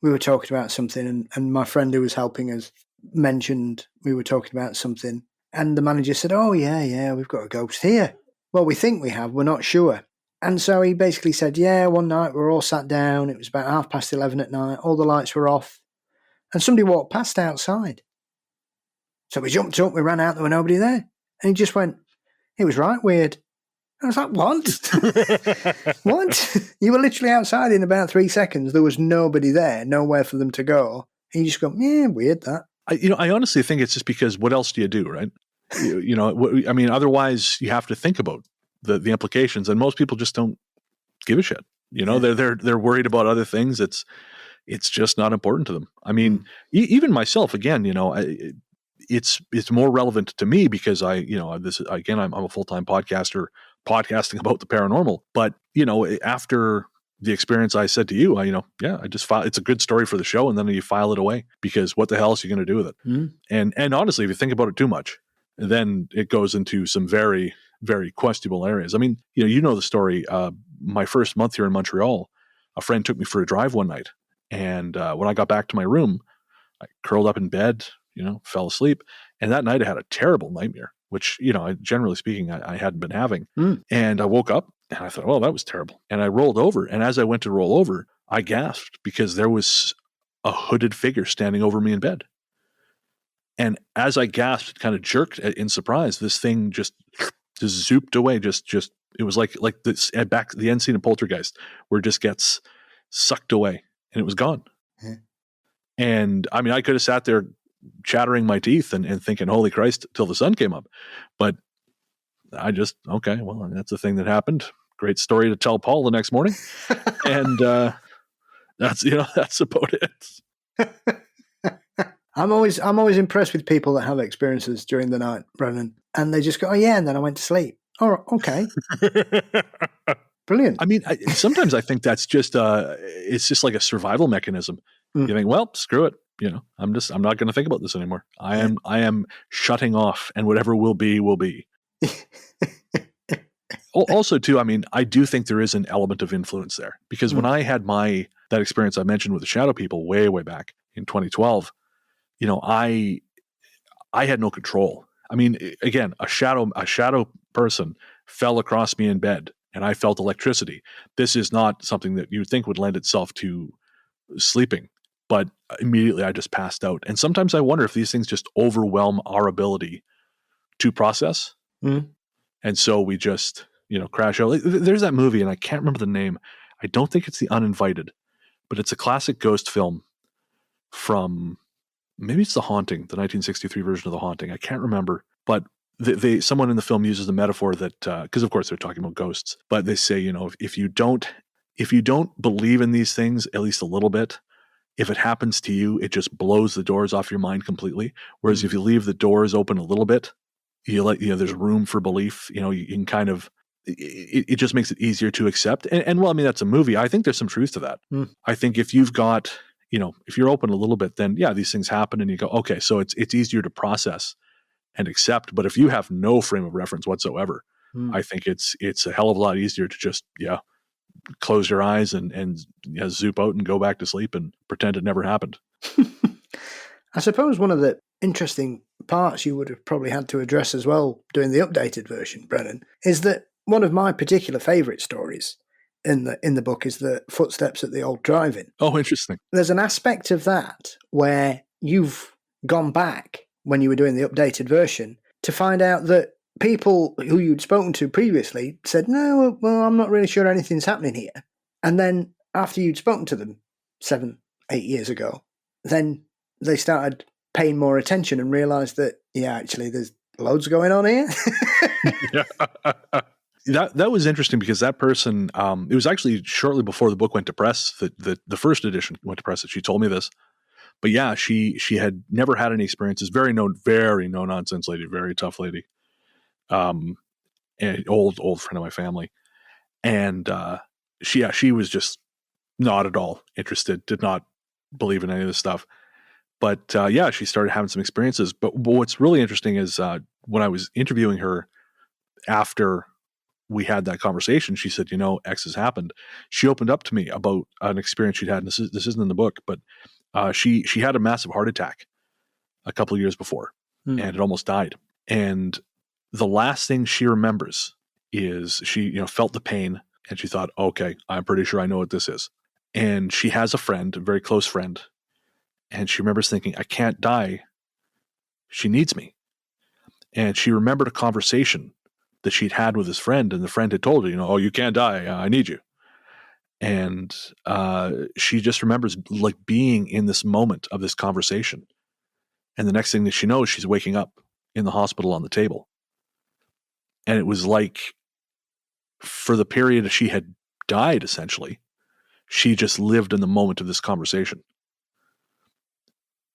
S4: we were talking about something, and my friend who was helping us mentioned we were talking about something, and the manager said, oh yeah, we've got a ghost here. Well, we think we have, we're not sure. And so he basically said, yeah, one night we were all sat down, it was about 11:30 at night, all the lights were off, and somebody walked past outside. So we jumped up, we ran out, there were nobody there. And he just went, it was right weird. I was like, what? What? You were literally outside in about 3 seconds. There was nobody there, nowhere for them to go. And you just go, yeah, weird that.
S3: I honestly think it's just because what else do you do, right? Otherwise you have to think about the implications, and most people just don't give a shit. They're worried about other things. It's just not important to them. I mean, even myself, again, it's more relevant to me because I'm a full-time podcaster podcasting about the paranormal. But, after the experience I said to you, I just file, it's a good story for the show, and then you file it away because what the hell is you going to do with it? And honestly, if you think about it too much, then it goes into some very, very questionable areas. I mean, the story, my first month here in Montreal, a friend took me for a drive one night. And when I got back to my room, I curled up in bed, fell asleep. And that night I had a terrible nightmare, which, generally speaking, I hadn't been having. And I woke up and I thought, well, that was terrible. And I rolled over. And as I went to roll over, I gasped because there was a hooded figure standing over me in bed. And as I gasped, it kind of jerked in surprise. This thing just zooped away. It was like this the end scene of Poltergeist, where it just gets sucked away and it was gone. Yeah. And I mean, I could have sat there chattering my teeth and thinking, holy Christ, till the sun came up. But I just, okay, well, that's the thing that happened. Great story to tell Paul the next morning. And that's about it.
S4: I'm always impressed with people that have experiences during the night, Brennan, and they just go, oh yeah, and then I went to sleep. Oh, okay. Brilliant.
S3: I mean, sometimes I think that's just it's just like a survival mechanism. You think, well, screw it. I'm not going to think about this anymore. I am shutting off, and whatever will be, will be. Also, too, I mean, I do think there is an element of influence there, because when I had that experience I mentioned with the shadow people way, way back in 2012, I had no control. I mean, again, a shadow person fell across me in bed, and I felt electricity. This is not something that you would think would lend itself to sleeping, but immediately I just passed out. And sometimes I wonder if these things just overwhelm our ability to process. And so we just, crash out. There's that movie, and I can't remember the name. I don't think it's The Uninvited, but it's a classic ghost film from, maybe it's The Haunting, the 1963 version of The Haunting. I can't remember, but someone in the film uses the metaphor that, because of course they're talking about ghosts, but they say, if you don't believe in these things at least a little bit, if it happens to you, it just blows the doors off your mind completely. Whereas if you leave the doors open a little bit, there's room for belief. You can kind of, it just makes it easier to accept. And well, I mean, that's a movie. I think there's some truth to that. I think if you've got, if you're open a little bit, then yeah, these things happen, and you go, okay, so it's easier to process and accept. But if you have no frame of reference whatsoever, I think it's a hell of a lot easier to just, close your eyes and zoop out and go back to sleep and pretend it never happened.
S4: I suppose one of the interesting parts you would have probably had to address as well doing the updated version, Brennan, is that one of my particular favourite stories in the book is the footsteps at the old drive-in.
S3: Oh, interesting.
S4: There's an aspect of that where you've gone back when you were doing the updated version to find out that people who you'd spoken to previously said, no, well, I'm not really sure anything's happening here. And then after you'd spoken to them 7-8 years ago, then they started paying more attention and realised that, yeah, actually there's loads going on here.
S3: Yeah. That was interesting because that person, it was actually shortly before the book went to press, the first edition went to press, that she told me this. But yeah, she had never had any experiences. Very no nonsense lady, very tough lady. An old friend of my family. And she was just not at all interested, did not believe in any of this stuff. But yeah, she started having some experiences. But what's really interesting is when I was interviewing her after we had that conversation, she said, X has happened. She opened up to me about an experience she'd had. And this isn't in the book, but she had a massive heart attack a couple of years before and it almost died. And the last thing she remembers is she, felt the pain and she thought, okay, I'm pretty sure I know what this is. And she has a friend, a very close friend. And she remembers thinking, I can't die. She needs me. And she remembered a conversation that she'd had with his friend, and the friend had told her, oh, you can't die. I need you. And she just remembers like being in this moment of this conversation. And the next thing that she knows, she's waking up in the hospital on the table. And it was like for the period she had died, essentially, she just lived in the moment of this conversation.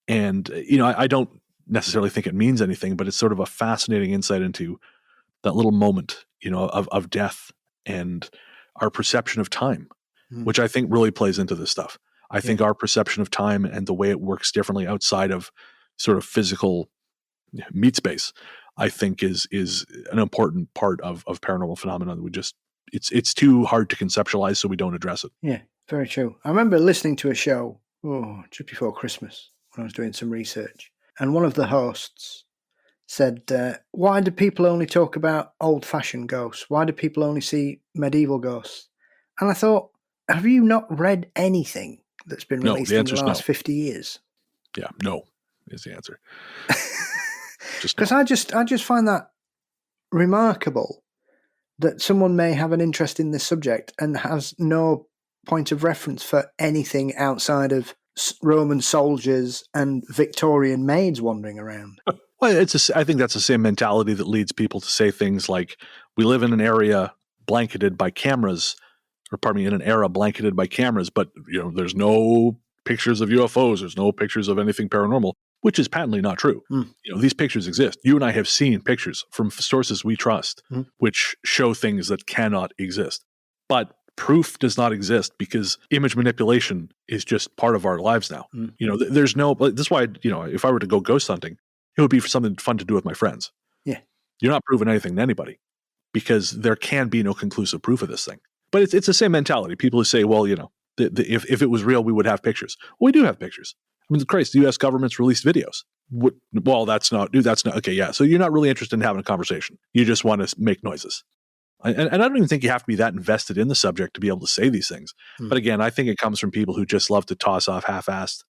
S3: And, I don't necessarily think it means anything, but it's sort of a fascinating insight into that little moment, of death and our perception of time, which I think really plays into this stuff. I think our perception of time and the way it works differently outside of sort of physical meat space, I think is an important part of paranormal phenomena that we just, it's too hard to conceptualize, so we don't address it.
S4: Yeah, very true. I remember listening to a show, just before Christmas when I was doing some research, and one of the hosts said, why do people only talk about old-fashioned ghosts? Why do people only see medieval ghosts? And I thought, have you not read anything that's been released in the last 50 years?
S3: Yeah, no is the answer.
S4: Because I just find that remarkable that someone may have an interest in this subject and has no point of reference for anything outside of Roman soldiers and Victorian maids wandering around.
S3: Well, I think that's the same mentality that leads people to say things like, we live in an area blanketed by cameras, in an era blanketed by cameras, but there's no pictures of UFOs, there's no pictures of anything paranormal, which is patently not true. These pictures exist. You and I have seen pictures from sources we trust, which show things that cannot exist. But proof does not exist because image manipulation is just part of our lives now. There's no, that's why, if I were to go ghost hunting, it would be for something fun to do with my friends.
S4: Yeah.
S3: You're not proving anything to anybody because there can be no conclusive proof of this thing. But it's the same mentality. People who say, well, if it was real, we would have pictures. Well, we do have pictures. I mean, Christ, the U.S. government's released videos. Well, that's not, okay, yeah. So you're not really interested in having a conversation. You just want to make noises. And I don't even think you have to be that invested in the subject to be able to say these things. But again, I think it comes from people who just love to toss off half-assed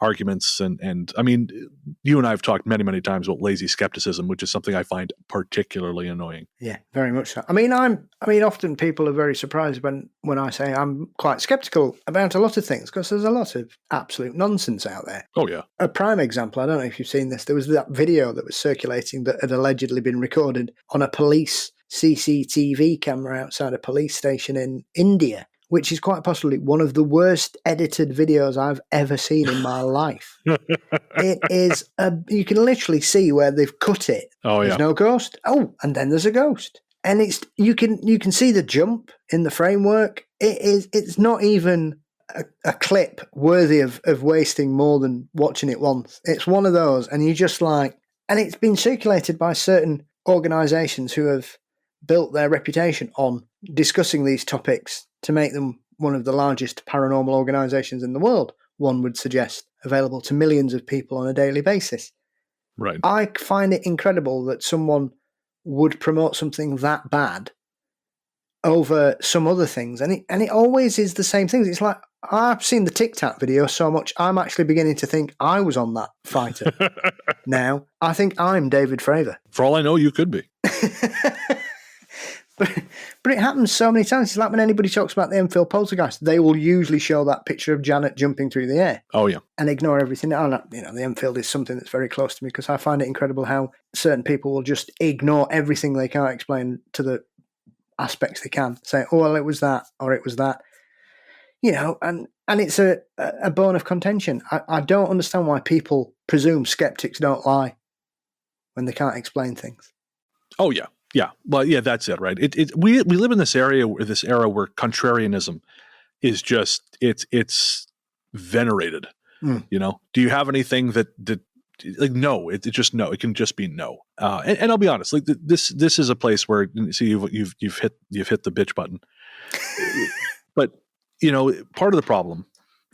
S3: arguments. And I mean, you and I have talked many, many times about lazy skepticism, which is something I find particularly annoying.
S4: Yeah, very much so. I mean, often people are very surprised when I say I'm quite skeptical about a lot of things because there's a lot of absolute nonsense out there.
S3: Oh, yeah.
S4: A prime example, I don't know if you've seen this, there was that video that was circulating that had allegedly been recorded on a police CCTV camera outside a police station in India, which is quite possibly one of the worst edited videos I've ever seen in my life. It is, you can literally see where they've cut it.
S3: Oh, yeah.
S4: There's no ghost. Oh, and then there's a ghost. And you can see the jump in the framework. It's not even a clip worthy of wasting more than watching it once. It's one of those, and you just and it's been circulated by certain organisations who have built their reputation on discussing these topics to make them one of the largest paranormal organisations in the world, one would suggest, available to millions of people on a daily basis.
S3: Right.
S4: I find it incredible that someone would promote something that bad over some other things, and it always is the same things. It's like, I've seen the Tic Tac video so much, I'm actually beginning to think I was on that fighter. Now, I think I'm David Fravor.
S3: For all I know, you could be.
S4: But it happens so many times. It's like when anybody talks about the Enfield poltergeist, they will usually show that picture of Janet jumping through the air.
S3: Oh, yeah.
S4: And ignore everything. The Enfield is something that's very close to me, because I find it incredible how certain people will just ignore everything they can't explain to the aspects they can. Say, oh, well, it was that, or it was that. And it's a bone of contention. I don't understand why people presume skeptics don't lie when they can't explain things.
S3: Oh, yeah. Yeah. Well, yeah, that's it, right? We live in this era where contrarianism is just, it's venerated. Do you have anything that like, no, it's just no, it can just be no. And I'll be honest, like this is a place where, see, you've hit the bitch button. But, part of the problem,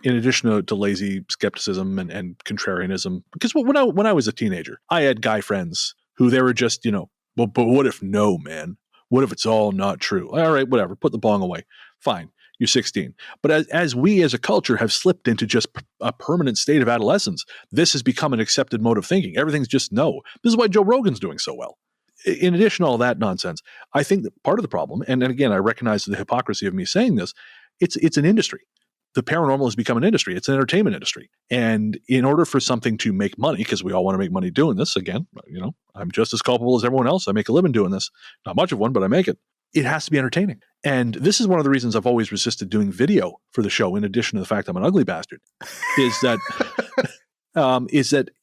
S3: in addition to lazy skepticism and contrarianism, because when I was a teenager, I had guy friends who they were just, well, but what if no, man? What if it's all not true? All right, whatever. Put the bong away. Fine. You're 16. But as we as a culture have slipped into just a permanent state of adolescence, this has become an accepted mode of thinking. Everything's just no. This is why Joe Rogan's doing so well. In addition to all that nonsense, I think that part of the problem, and again, I recognize the hypocrisy of me saying this, it's an industry. The paranormal has become an industry. It's an entertainment industry. And in order for something to make money, because we all want to make money doing this, again, I'm just as culpable as everyone else. I make a living doing this. Not much of one, but I make it. It has to be entertaining. And this is one of the reasons I've always resisted doing video for the show, in addition to the fact I'm an ugly bastard, is that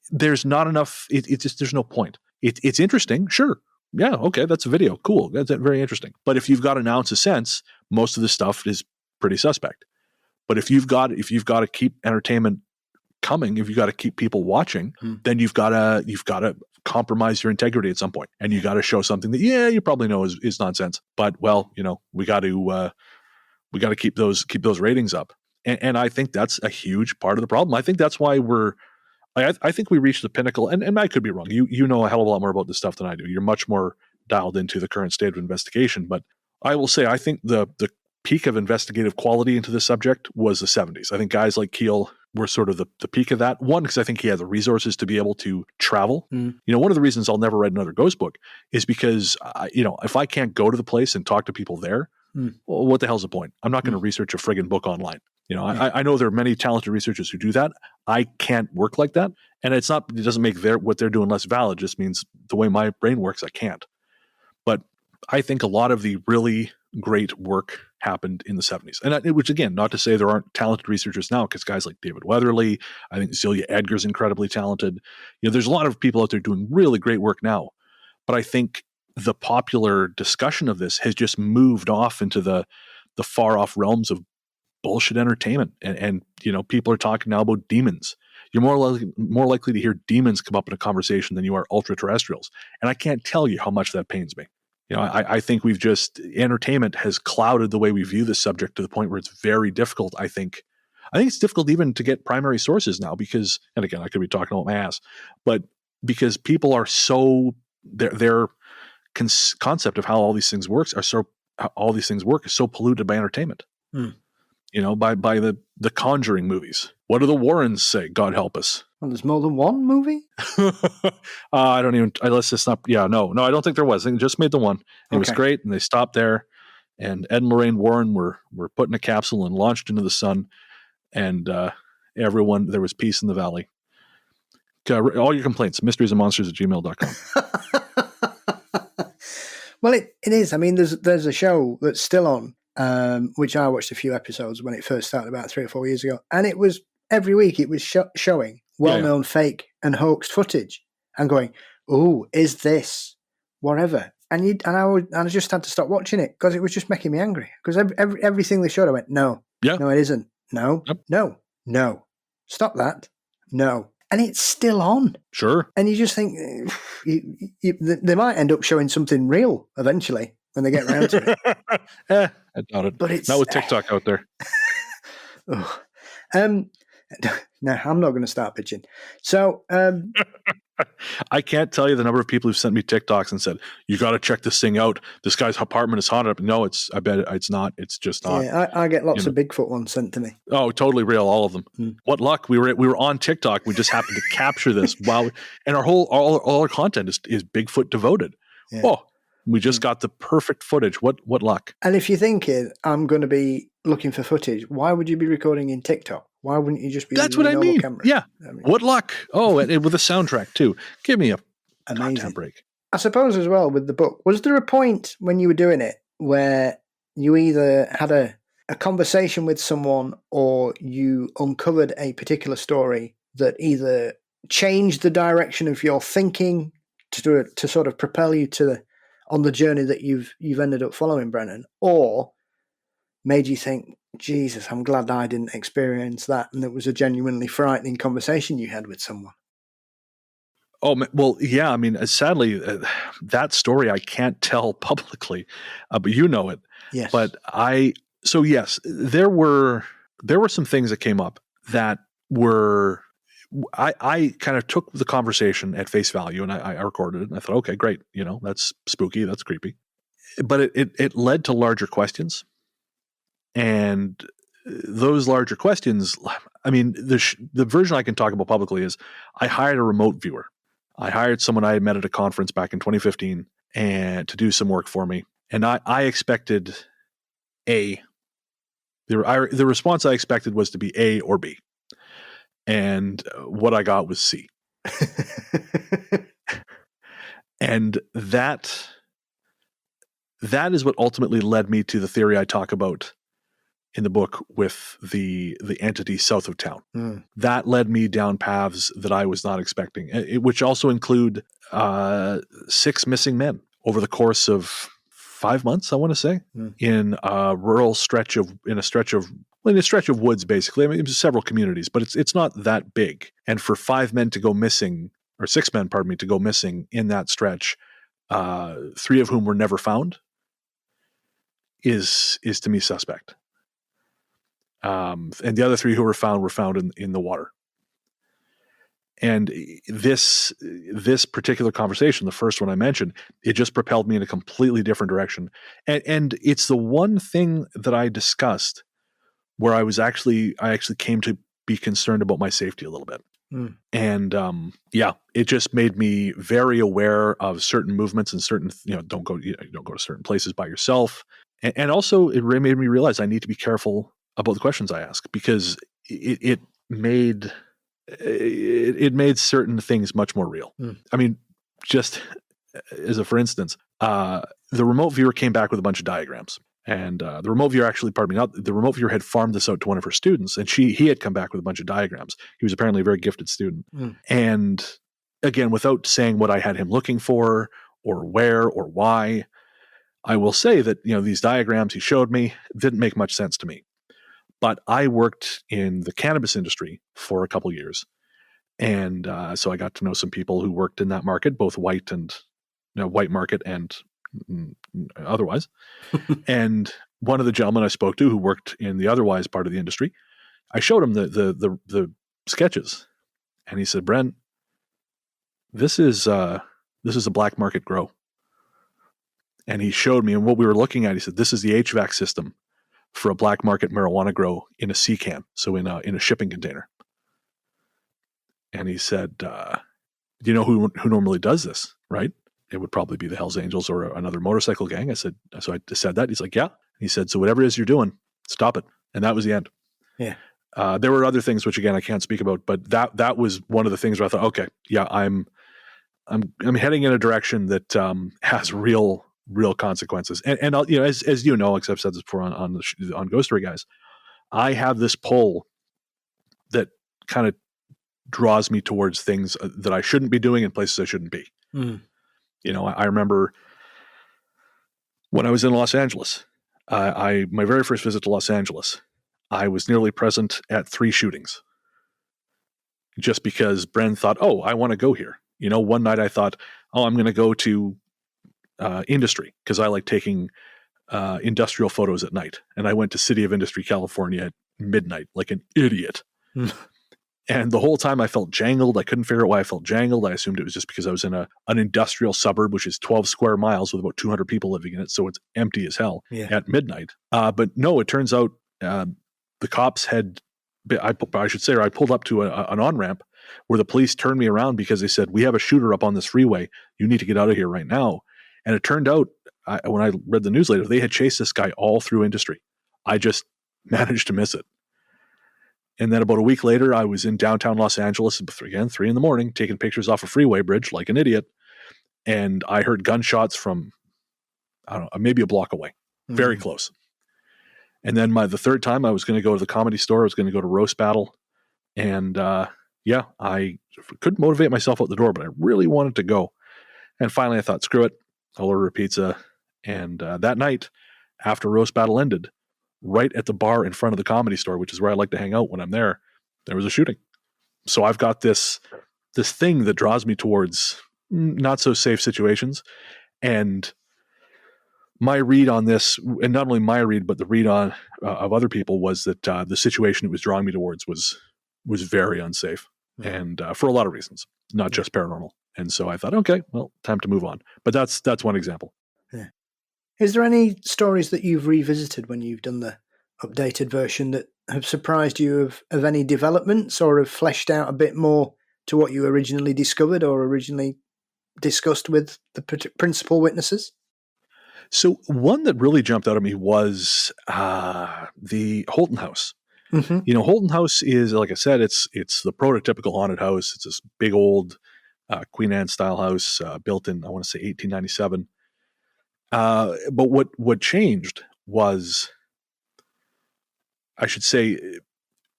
S3: there's not enough, it's just, there's no point. It's interesting, sure. Yeah, okay, that's a video. Cool. That's very interesting. But if you've got an ounce of sense, most of the stuff is pretty suspect. But if you've got to keep entertainment coming, if you've got to keep people watching, then you've got to compromise your integrity at some point, and you got to show something that you probably know is nonsense. But we got to keep those ratings up, and I think that's a huge part of the problem. I think that's why I think we reached the pinnacle, and I could be wrong. You know a hell of a lot more about this stuff than I do. You're much more dialed into the current state of investigation, but I will say I think the peak of investigative quality into this subject was the 70s. I think guys like Keel were sort of the peak of that. One, because I think he had the resources to be able to travel. One of the reasons I'll never write another ghost book is because, if I can't go to the place and talk to people there, well, what the hell's the point? I'm not going to research a friggin' book online. I know there are many talented researchers who do that. I can't work like that. And it doesn't make what they're doing less valid. It just means the way my brain works, I can't. But I think a lot of the really great work happened in the 70s. And which, again, not to say there aren't talented researchers now, because guys like David Weatherly, I think Celia Edgar's incredibly talented. There's a lot of people out there doing really great work now. But I think the popular discussion of this has just moved off into the far off realms of bullshit entertainment. And people are talking now about demons. You're more likely to hear demons come up in a conversation than you are ultra terrestrials. And I can't tell you how much that pains me. I think entertainment has clouded the way we view this subject to the point where it's very difficult. I think it's difficult even to get primary sources now because, and again, I could be talking about my ass, but because people are so, their concept of how all these things work is so polluted by entertainment. By the Conjuring movies. What do the Warrens say? God help us.
S4: Well, there's more than one movie?
S3: I don't even, let's just not, no, I don't think there was. They just made the one. It was great, and they stopped there, and Ed and Lorraine Warren were put in a capsule and launched into the sun, and there was peace in the valley. All your complaints, mysteriesandmonsters@gmail.com.
S4: Well, it is. I mean, there's a show that's still on, which I watched a few episodes when it first started about 3 or 4 years ago, and it was every week it was showing well-known fake and hoaxed footage and going, oh, is this whatever? And I just had to stop watching it because it was just making me angry. Because everything they showed, I went, no, no, it isn't. No, no, stop that. No. And it's still on.
S3: Sure.
S4: And you just think they might end up showing something real eventually when they get around to it.
S3: I doubt it.
S4: But it's
S3: not with TikTok out there.
S4: No, I'm not going to start pitching. So
S3: I can't tell you the number of people who've sent me TikToks and said, "You got to check this thing out. This guy's apartment is haunted." No, I bet it's not. It's just not.
S4: Yeah, I get lots of Bigfoot ones sent to me.
S3: Oh, totally real, all of them. What luck! We were on TikTok. We just happened to capture this and all our content is Bigfoot devoted.
S4: Yeah.
S3: Oh, we just got the perfect footage. What luck!
S4: And if you're thinking, I'm going to be looking for footage, why would you be recording in TikTok? Why wouldn't you just be
S3: That's
S4: using
S3: what
S4: a
S3: I
S4: normal
S3: mean.
S4: camera?
S3: Yeah. What luck! Oh, and with a soundtrack too. Give me a content break.
S4: I suppose as well with the book, was there a point when you were doing it where you either had a conversation with someone or you uncovered a particular story that either changed the direction of your thinking to sort of propel you on the journey that you've ended up following, Brennan, or made you think, Jesus, I'm glad I didn't experience that, and it was a genuinely frightening conversation you had with someone?
S3: Oh, well, yeah. I mean, sadly, that story I can't tell publicly, but you know it.
S4: Yes.
S3: But yes, there were some things that came up that were, I kind of took the conversation at face value and I recorded it and I thought, okay, great. That's spooky. That's creepy. But it led to larger questions. And those larger questions, I mean, the version I can talk about publicly is I hired a remote viewer. I hired someone I had met at a conference back in 2015 and to do some work for me. And I expected the response I expected was to be A or B. And what I got was C. And that is what ultimately led me to the theory I talk about in the book with the entity south of town. That led me down paths that I was not expecting, which also include 6 missing men over the course of 5 months, I want to say, in a stretch of woods, basically. I mean, it was several communities, but it's not that big. And for 5 men to go missing, or 6 men, pardon me, to go missing in that stretch, 3 of whom were never found, is to me suspect. And the other 3 who were found in the water. And this particular conversation, the first one I mentioned, it just propelled me in a completely different direction. And it's the one thing that I discussed where I actually came to be concerned about my safety a little bit. And it just made me very aware of certain movements and certain, don't go to certain places by yourself. And also it made me realize I need to be careful about the questions I ask, because it made certain things much more real. I mean, just as for instance, the remote viewer came back with a bunch of diagrams, and the remote viewer the remote viewer had farmed this out to one of her students, and he had come back with a bunch of diagrams. He was apparently a very gifted student. And again, without saying what I had him looking for or where or why, I will say that, these diagrams he showed me didn't make much sense to me. But I worked in the cannabis industry for a couple years. And so I got to know some people who worked in that market, both white market and otherwise. And one of the gentlemen I spoke to who worked in the otherwise part of the industry, I showed him the sketches. And he said, "Brent, this is a black market grow." And he showed me, and what we were looking at, he said, "This is the HVAC system for a black market marijuana grow in a sea can, so in a shipping container." And he said, "Do you know who normally does this, right? It would probably be the Hells Angels or another motorcycle gang." I said that. He's like, "Yeah." He said, "So whatever it is you're doing, stop it." And that was the end. Yeah. There were other things which, again, I can't speak about, but that was one of the things where I thought, okay, yeah, I'm heading in a direction that has real consequences. And I'll, as you know, because I've said this before on Ghost Story Guys, I have this pull that kind of draws me towards things that I shouldn't be doing in places I shouldn't be. I remember when I was in Los Angeles, my very first visit to Los Angeles, I was nearly present at 3 shootings just because Bren thought, "Oh, I want to go here." One night I thought, "Oh, I'm going to go to industry," because I like taking industrial photos at night. And I went to City of Industry, California at midnight like an idiot. And the whole time I felt jangled. I couldn't figure out why I felt jangled. I assumed it was just because I was in an industrial suburb, which is 12 square miles with about 200 people living in it. So it's empty as hell at midnight. But no, it turns out the cops had, I pulled up to an on-ramp where the police turned me around because they said, we have a shooter up on this freeway. You need to get out of here right now. And it turned out, when I read the news later, they had chased this guy all through industry. I just managed to miss it. And then about a week later, I was in downtown Los Angeles, again, 3 a.m, taking pictures off a freeway bridge like an idiot. And I heard gunshots from, I don't know, maybe a block away, very close. And then the third time I was going to go to the Comedy Store, I was going to go to Roast Battle. And I couldn't motivate myself out the door, but I really wanted to go. And finally I thought, screw it, I'll order a pizza. And that night, after Roast Battle ended, right at the bar in front of the Comedy Store, which is where I like to hang out when I'm there was a shooting. So I've got this thing that draws me towards not so safe situations. And my read on this, and not only my read, but the read on of other people, was that the situation it was drawing me towards was very unsafe, and for a lot of reasons, not just paranormal. And so I thought, okay, well, time to move on. But that's one example.
S4: Yeah. Is there any stories that you've revisited when you've done the updated version that have surprised you of any developments, or have fleshed out a bit more to what you originally discovered or originally discussed with the principal witnesses?
S3: So one that really jumped out at me was the Holton House. Mm-hmm. Holton House is, like I said, it's the prototypical haunted house. It's this big old Queen Anne style house built in, I want to say, 1897. But what changed was, I should say,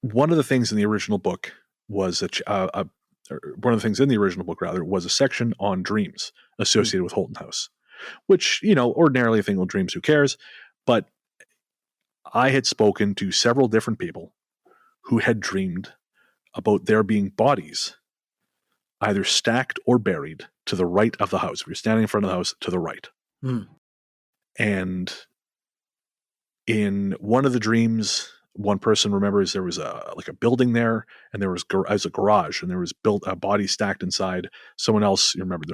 S3: one of the things in the original book was one of the things in the original book was a section on dreams associated with Holton House, which, ordinarily a thing with dreams, who cares? But I had spoken to several different people who had dreamed about there being bodies either stacked or buried to the right of the house. If you're standing in front of the house, to the right. And in one of the dreams, one person remembers there was a building there, and there was a garage, and there was a body stacked inside. Someone else, you remember,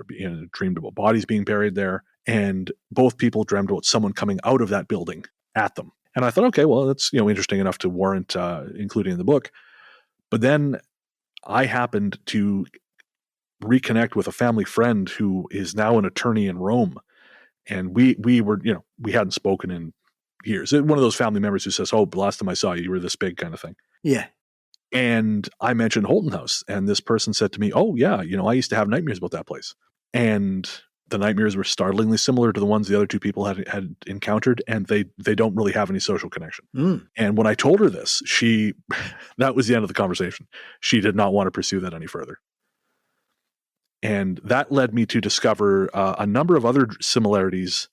S3: dreamed about bodies being buried there, and both people dreamed about someone coming out of that building at them. And I thought, okay, well, that's interesting enough to warrant including in the book. But then I happened to reconnect with a family friend who is now an attorney in Rome, and we hadn't spoken in years. One of those family members who says, "Oh, the last time I saw you, you were this big," kind of thing.
S4: Yeah.
S3: And I mentioned Holton House, and this person said to me, "Oh yeah, I used to have nightmares about that place." And the nightmares were startlingly similar to the ones the other two people had encountered, and they don't really have any social connection. And when I told her this, that was the end of the conversation. She did not want to pursue that any further. And that led me to discover a number of other similarities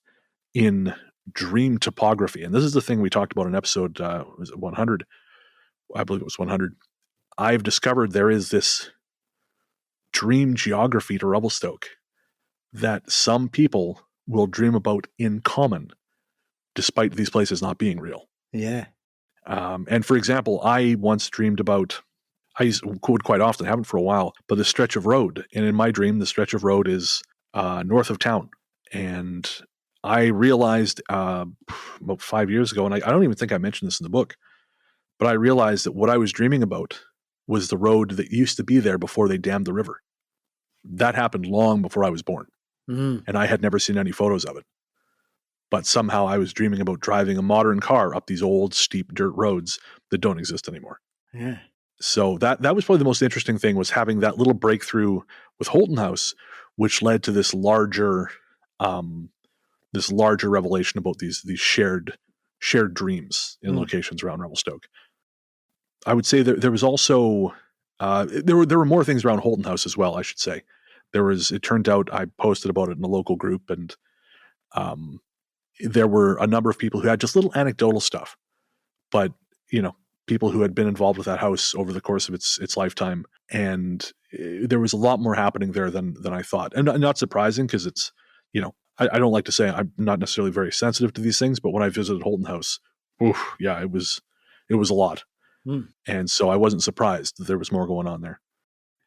S3: in dream topography. And this is the thing we talked about in episode, was it 100? I believe it was 100. I've discovered there is this dream geography to Revelstoke that some people will dream about in common, despite these places not being real.
S4: Yeah.
S3: And for example, I once dreamed about, I would quite often, haven't for a while, but the stretch of road. And in my dream, the stretch of road is north of town. And I realized about 5 years ago, and I don't even think I mentioned this in the book, but I realized that what I was dreaming about was the road that used to be there before they dammed the river. That happened long before I was born. And I had never seen any photos of it. But somehow I was dreaming about driving a modern car up these old, steep dirt roads that don't exist anymore.
S4: Yeah.
S3: So that was probably the most interesting thing, was having that little breakthrough with Holton House, which led to this larger revelation about these shared dreams in locations around Revelstoke. I would say that there was also there were more things around Holton House as well, I should say. It turned out, I posted about it in a local group, and there were a number of people who had just little anecdotal stuff, but people who had been involved with that house over the course of its lifetime, and there was a lot more happening there than I thought. And not surprising, because it's, I don't like to say I'm not necessarily very sensitive to these things, but when I visited Holton House, it was a lot. And so I wasn't surprised that there was more going on there.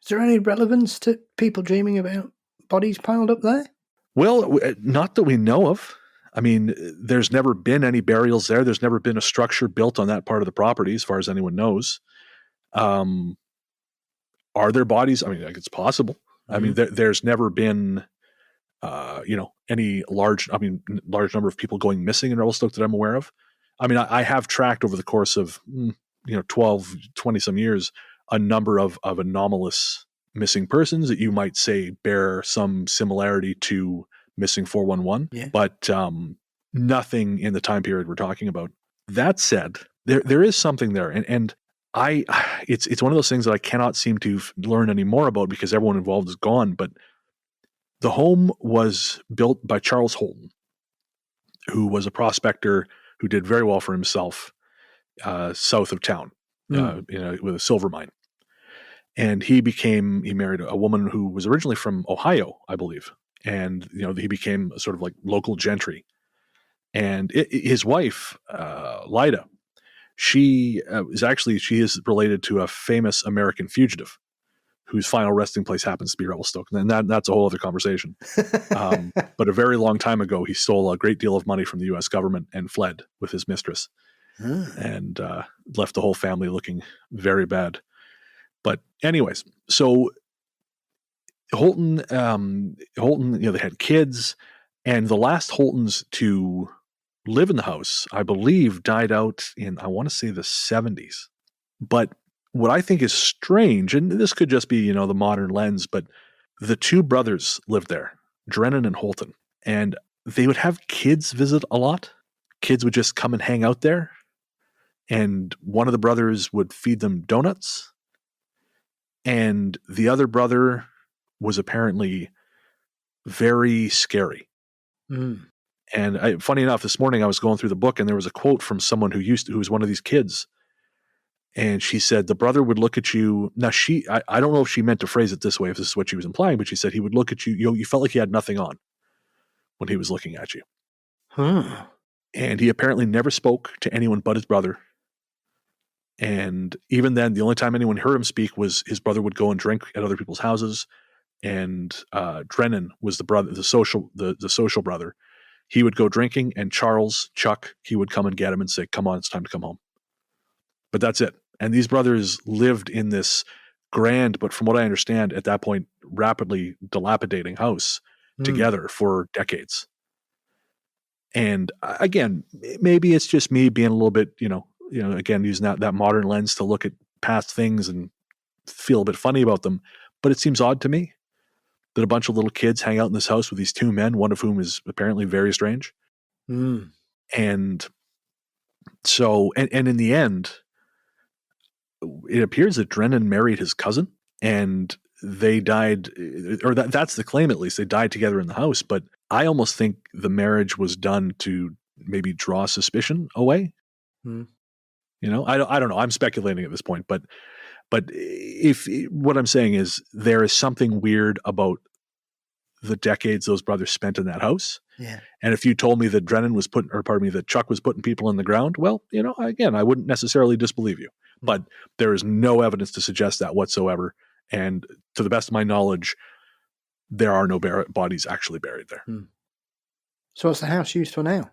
S4: Is there any relevance to people dreaming about bodies piled up there?
S3: Well, not that we know of. I mean, there's never been any burials there. There's never been a structure built on that part of the property, as far as anyone knows. Are there bodies? I mean, like, it's possible. I mean, there's never been, any large number of people going missing in Revelstoke that I'm aware of. I mean, I have tracked over the course of, 12, 20 some years, a number of anomalous missing persons that you might say bear some similarity to missing 411, but nothing in the time period we're talking about. That said, there is something there, and it's one of those things that I cannot seem to learn any more about because everyone involved is gone. But the home was built by Charles Holton, who was a prospector who did very well for himself south of town, with a silver mine. And he married a woman who was originally from Ohio, I believe. And, he became sort of like local gentry. And his wife, Lyda, she is related to a famous American fugitive whose final resting place happens to be Revelstoke. And that's a whole other conversation. But a very long time ago, he stole a great deal of money from the U.S. government and fled with his mistress and left the whole family looking very bad. But anyways, so Holton, they had kids, and the last Holtons to live in the house, I believe, died out in, I want to say, the 70s. But what I think is strange, and this could just be, the modern lens, but the two brothers lived there, Brennan and Holton, and they would have kids visit a lot. Kids would just come and hang out there, and one of the brothers would feed them donuts. And the other brother was apparently very scary. And funny enough, this morning I was going through the book and there was a quote from someone who was one of these kids. And she said, the brother would look at you. Now I don't know if she meant to phrase it this way, if this is what she was implying, but she said he would look at you. You felt like he had nothing on when he was looking at you. And he apparently never spoke to anyone but his brother. And even then, the only time anyone heard him speak was his brother would go and drink at other people's houses. And Brennan was the brother, the social brother. He would go drinking, and Chuck, he would come and get him and say, "Come on, it's time to come home." But that's it. And these brothers lived in this grand, but from what I understand, at that point, rapidly dilapidating house together for decades. And again, maybe it's just me being a little bit, again, using that modern lens to look at past things and feel a bit funny about them. But it seems odd to me that a bunch of little kids hang out in this house with these two men, one of whom is apparently very strange. And so, and in the end, it appears that Brennan married his cousin, and they died, or that's the claim at least, they died together in the house. But I almost think the marriage was done to maybe draw suspicion away. I don't know. I'm speculating at this point, but if what I'm saying is there is something weird about the decades those brothers spent in that house.
S4: Yeah.
S3: And if you told me that that Chuck was putting people in the ground, well, again, I wouldn't necessarily disbelieve you, but there is no evidence to suggest that whatsoever. And to the best of my knowledge, there are no bodies actually buried there.
S4: So what's the house used for now?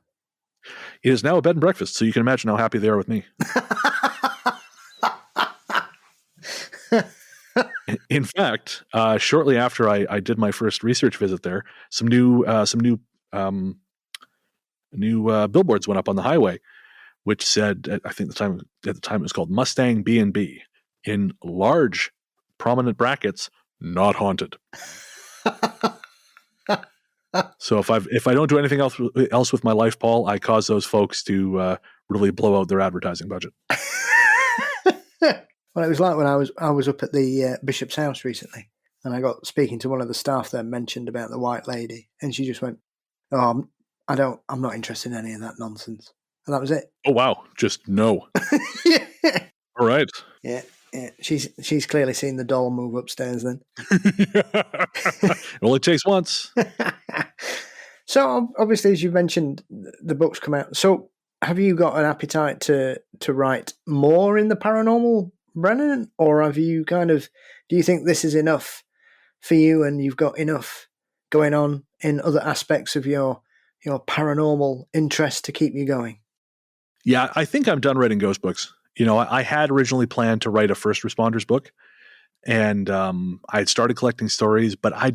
S3: It is now a bed and breakfast, so you can imagine how happy they are with me. In fact, shortly after I did my first research visit there, some new billboards went up on the highway, which said, I think at the time it was called Mustang B&B, in large prominent brackets, "Not haunted." So if I don't do anything else with my life, Paul, I cause those folks to really blow out their advertising budget.
S4: Well, it was like when I was up at the Bishop's house recently, and I got speaking to one of the staff there, mentioned about the white lady, and she just went, "Oh, I'm not interested in any of that nonsense," and that was it.
S3: Oh wow, just no.
S4: Yeah.
S3: All right.
S4: Yeah. She's clearly seen the doll move upstairs then.
S3: It only takes once.
S4: So obviously, as you mentioned, the book's come out. So have you got an appetite to write more in the paranormal, Brennan? Or have you do you think this is enough for you and you've got enough going on in other aspects of your paranormal interest to keep you going?
S3: Yeah, I think I'm done writing ghost books. I had originally planned to write a first responders book, and I had started collecting stories, but I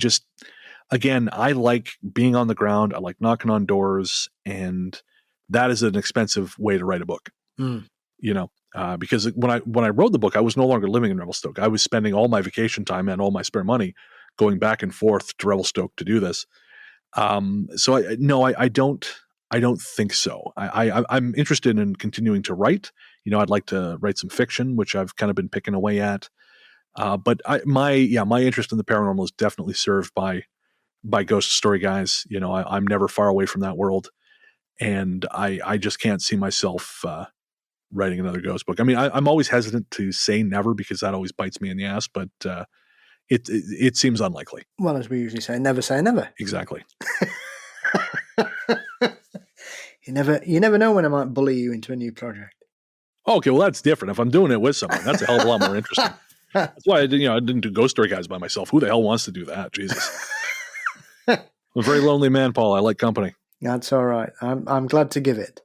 S3: like being on the ground. I like knocking on doors, and that is an expensive way to write a book. Because when I wrote the book, I was no longer living in Revelstoke. I was spending all my vacation time and all my spare money going back and forth to Revelstoke to do this. So I don't think so. I'm interested in continuing to write. I'd like to write some fiction, which I've kind of been picking away at. But my interest in the paranormal is definitely served by ghost story guys. I'm never far away from that world, and I just can't see myself writing another ghost book. I mean, I'm always hesitant to say never because that always bites me in the ass, but it seems unlikely.
S4: Well, as we usually say never.
S3: Exactly.
S4: You never know when I might bully you into a new project.
S3: Okay, well that's different. If I'm doing it with someone, that's a hell of a lot more interesting. That's why I didn't do ghost story guys by myself. Who the hell wants to do that? Jesus. I'm a very lonely man, Paul. I like company.
S4: That's all right. I'm glad to give it.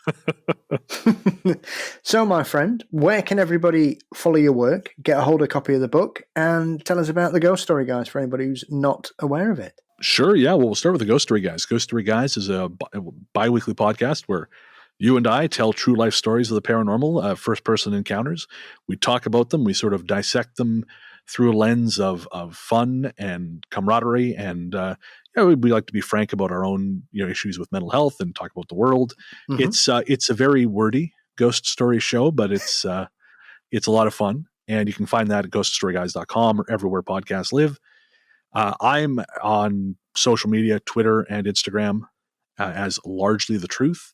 S4: So, my friend, where can everybody follow your work, get a hold of a copy of the book, and tell us about the Ghost Story Guys for anybody who's not aware of it?
S3: Sure, yeah. Well, we'll start with the Ghost Story Guys. Ghost Story Guys is a bi-weekly podcast where you and I tell true life stories of the paranormal, first-person encounters. We talk about them. We sort of dissect them through a lens of fun and camaraderie, and we like to be frank about our own issues with mental health and talk about the world. Mm-hmm. It's a very wordy ghost story show, but it's a lot of fun, and you can find that at ghoststoryguys.com or everywhere podcasts live. I'm on social media, Twitter and Instagram, as Largely the Truth.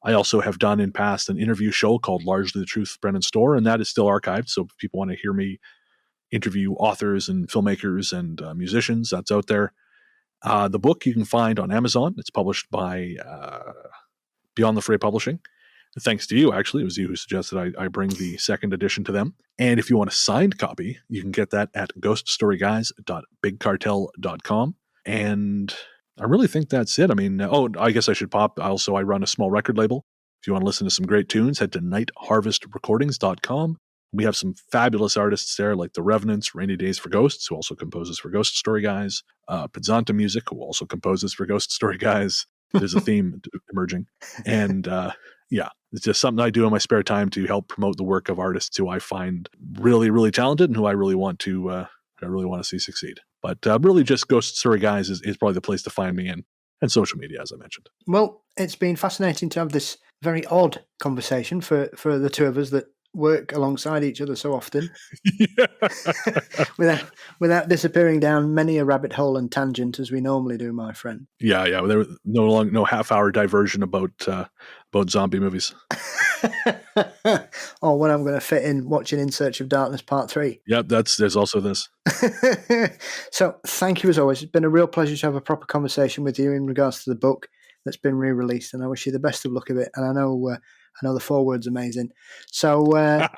S3: I also have done in past an interview show called Largely the Truth with Brennan Storr, and that is still archived. So if people want to hear me interview authors and filmmakers and musicians, that's out there. The book you can find on Amazon. It's published by Beyond the Fray Publishing. Thanks to you, actually. It was you who suggested I bring the second edition to them. And if you want a signed copy, you can get that at ghoststoryguys.bigcartel.com. And I really think that's it. I mean, I guess I should pop. Also, I run a small record label. If you want to listen to some great tunes, head to nightharvestrecordings.com. We have some fabulous artists there, like The Revenants, Rainy Days for Ghosts, who also composes for Ghost Story Guys, Pizzanta Music, who also composes for Ghost Story Guys. There's a theme emerging. And it's just something I do in my spare time to help promote the work of artists who I find really, really talented and who I really want to see succeed. But really just Ghost Story Guys is probably the place to find me and social media, as I mentioned. Well,
S4: it's been fascinating to have this very odd conversation for the two of us that work alongside each other so often. without disappearing down many a rabbit hole and tangent as we normally do, my friend.
S3: Yeah. There was no half-hour diversion about zombie movies.
S4: Or when I'm going to fit in watching In Search of Darkness Part 3.
S3: Yep, there's also this.
S4: So thank you as always. It's been a real pleasure to have a proper conversation with you in regards to the book that's been re-released, and I wish you the best of luck of it. And I know the foreword's amazing. So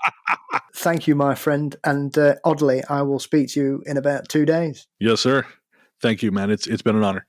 S4: thank you, my friend. And oddly, I will speak to you in about 2 days.
S3: Yes, sir. Thank you, man. It's been an honor.